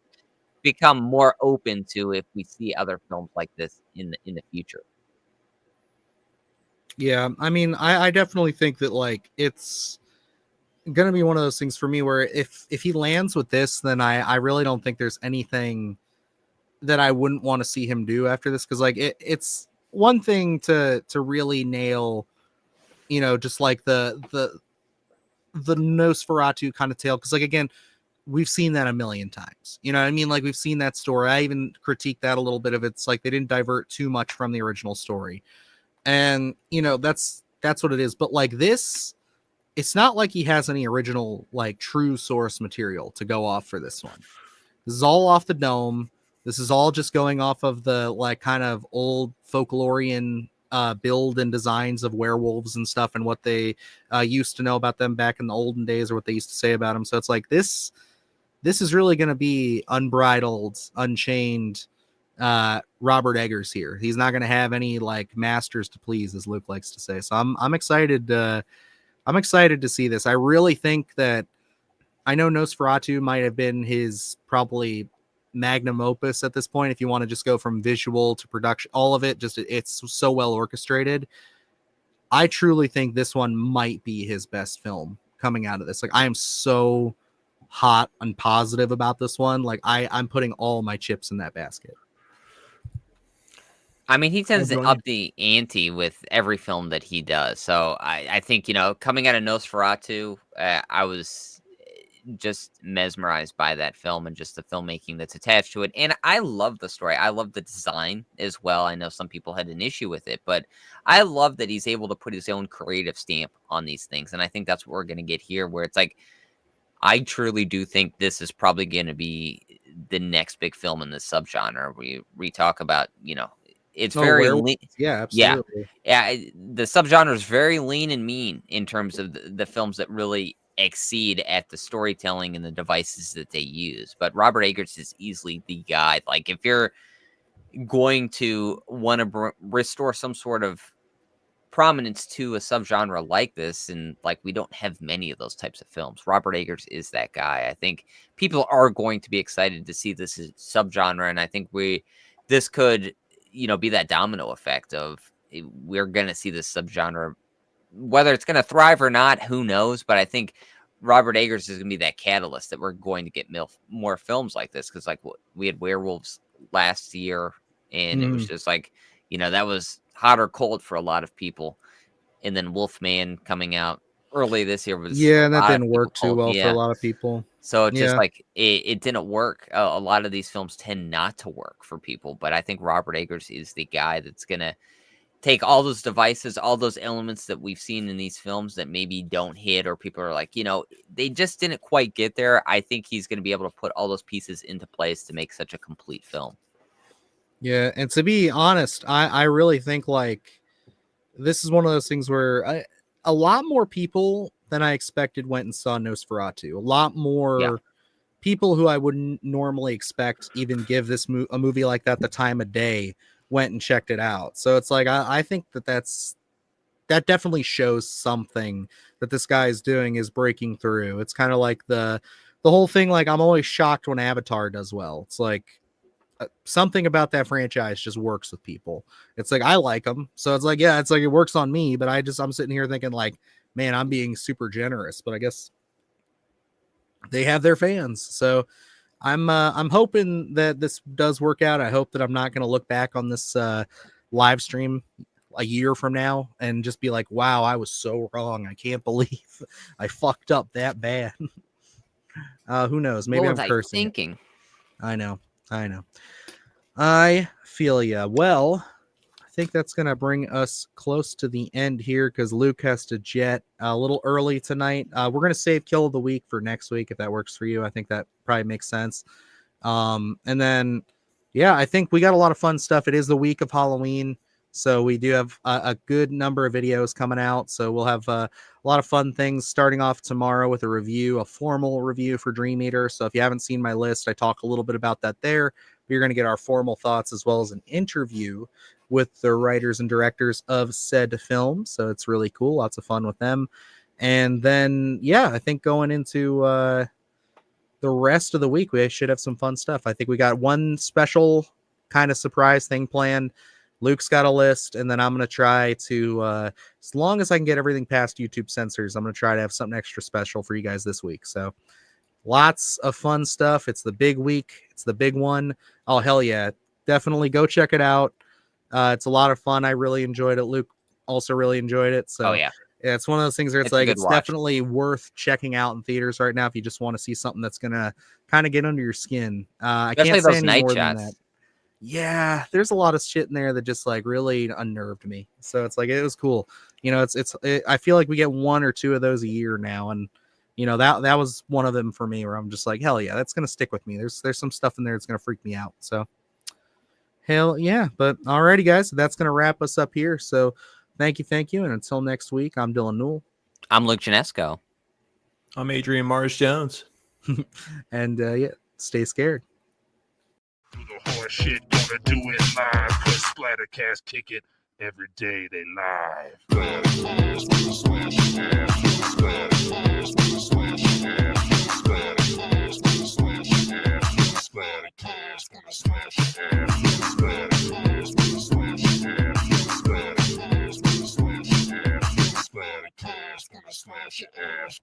become more open to if we see other films like this in the future. Yeah, I mean, I definitely think that, like, it's gonna be one of those things for me where if he lands with this, then I really don't think there's anything that I wouldn't want to see him do after this, because, like, it's one thing to really nail, just like the Nosferatu kind of tale, because, like, again, we've seen that a million times. You know what I mean? Like, we've seen that story. I even critiqued that a little bit of it's like they didn't divert too much from the original story. And that's what it is. But, like, this, it's not like he has any original, like, true source material to go off for this one. This is all off the dome. This is all just going off of the, like, kind of old folklorian build and designs of werewolves and stuff, and what they used to know about them back in the olden days, or what they used to say about them. So it's like this is really going to be unbridled, unchained Robert Eggers here. He's not going to have any, like, masters to please, as Luke likes to say. So I'm excited. I'm excited to see this. I really think that, I know Nosferatu might have been his probably magnum opus at this point. If you want to just go from visual to production, all of it, just, it's so well orchestrated. I truly think this one might be his best film coming out of this. Like, I am so hot and positive about this one. Like, I'm putting all my chips in that basket. I mean, he tends to up the ante with every film that he does. So I think, coming out of Nosferatu, I was just mesmerized by that film and just the filmmaking that's attached to it. And I love the story. I love the design as well. I know some people had an issue with it, but I love that he's able to put his own creative stamp on these things. And I think that's what we're going to get here, where it's like, I truly do think this is probably going to be the next big film in this subgenre. We talk about, it's very lean. Yeah, absolutely. Yeah. The subgenre is very lean and mean in terms of the films that really exceed at the storytelling and the devices that they use. But Robert Eggers is easily the guy. Like, if you're going to want to restore some sort of prominence to a subgenre like this, and like we don't have many of those types of films. Robert Eggers is that guy. I think people are going to be excited to see this as subgenre, and I think this could, be that domino effect of we're going to see this subgenre, whether it's going to thrive or not, who knows. But I think Robert Eggers is going to be that catalyst that we're going to get more films like this, because like we had Werewolves last year, and it was just like, that was hot or cold for a lot of people. And then Wolfman coming out early this year was and that didn't work too well for a lot of people. So it's just like it didn't work. A lot of these films tend not to work for people, but I think Robert Eggers is the guy that's gonna take all those devices, all those elements that we've seen in these films that maybe don't hit, or people are like, they just didn't quite get there. I think he's going to be able to put all those pieces into place to make such a complete film. Yeah, and to be honest, I really think like this is one of those things where a lot more people than I expected went and saw Nosferatu. A lot more people who I wouldn't normally expect even give this a movie like that the time of day went and checked it out. So it's like I think that definitely shows something that this guy is doing is breaking through. It's kind of like the whole thing. Like I'm always shocked when Avatar does well. It's like something about that franchise just works with people. It's like I like them, so it's like it's like it works on me. But I'm sitting here thinking like, man, I'm being super generous. But I guess they have their fans, so I'm hoping that this does work out. I hope that I'm not going to look back on this live stream a year from now and just be like, wow, I was so wrong. I can't believe I fucked up that bad. Who knows? Maybe I'm cursing. I know. I feel ya. Well, I think that's going to bring us close to the end here because Luke has to jet a little early tonight. We're going to save Kill of the Week for next week if that works for you. I think that probably makes sense. And then, I think we got a lot of fun stuff. It is the week of Halloween, so we do have a good number of videos coming out. So we'll have a lot of fun things starting off tomorrow with a formal review for Dream Eater. So if you haven't seen my list, I talk a little bit about that there. You're going to get our formal thoughts as well as an interview with the writers and directors of said film. So it's really cool. Lots of fun with them. And then, I think going into the rest of the week, we should have some fun stuff. I think we got one special kind of surprise thing planned. Luke's got a list, and then I'm going to try to, as long as I can get everything past YouTube censors, I'm going to try to have something extra special for you guys this week. So lots of fun stuff. It's the big week. It's the big one. Oh, hell yeah. Definitely go check it out. It's a lot of fun. I really enjoyed it. Luke also really enjoyed it. So it's one of those things where it's definitely worth checking out in theaters right now if you just want to see something that's going to kind of get under your skin. I can't say any more than that. Yeah, there's a lot of shit in there that just like really unnerved me. So it's like it was cool. I feel like we get one or two of those a year now, and that was one of them for me where I'm just like, hell yeah, that's gonna stick with me. There's some stuff in there that's gonna freak me out. So hell yeah. But alrighty, guys, that's gonna wrap us up here. So thank you, and until next week, I'm Dylan Newell. I'm Luke Janesco. I'm Adrian Mars Jones. And stay scared. Do the hard shit, gonna do it live. Cause Splattercast kick it every day they live. Splattercast, gonna smash your ass. Splattercast, gonna smash your ass. Splattercast, gonna smash your ass. Splattercast, gonna smash your ass. Splattercast, gonna smash your ass. Splattercast, gonna smash your ass. Splattercast, gonna smash your ass.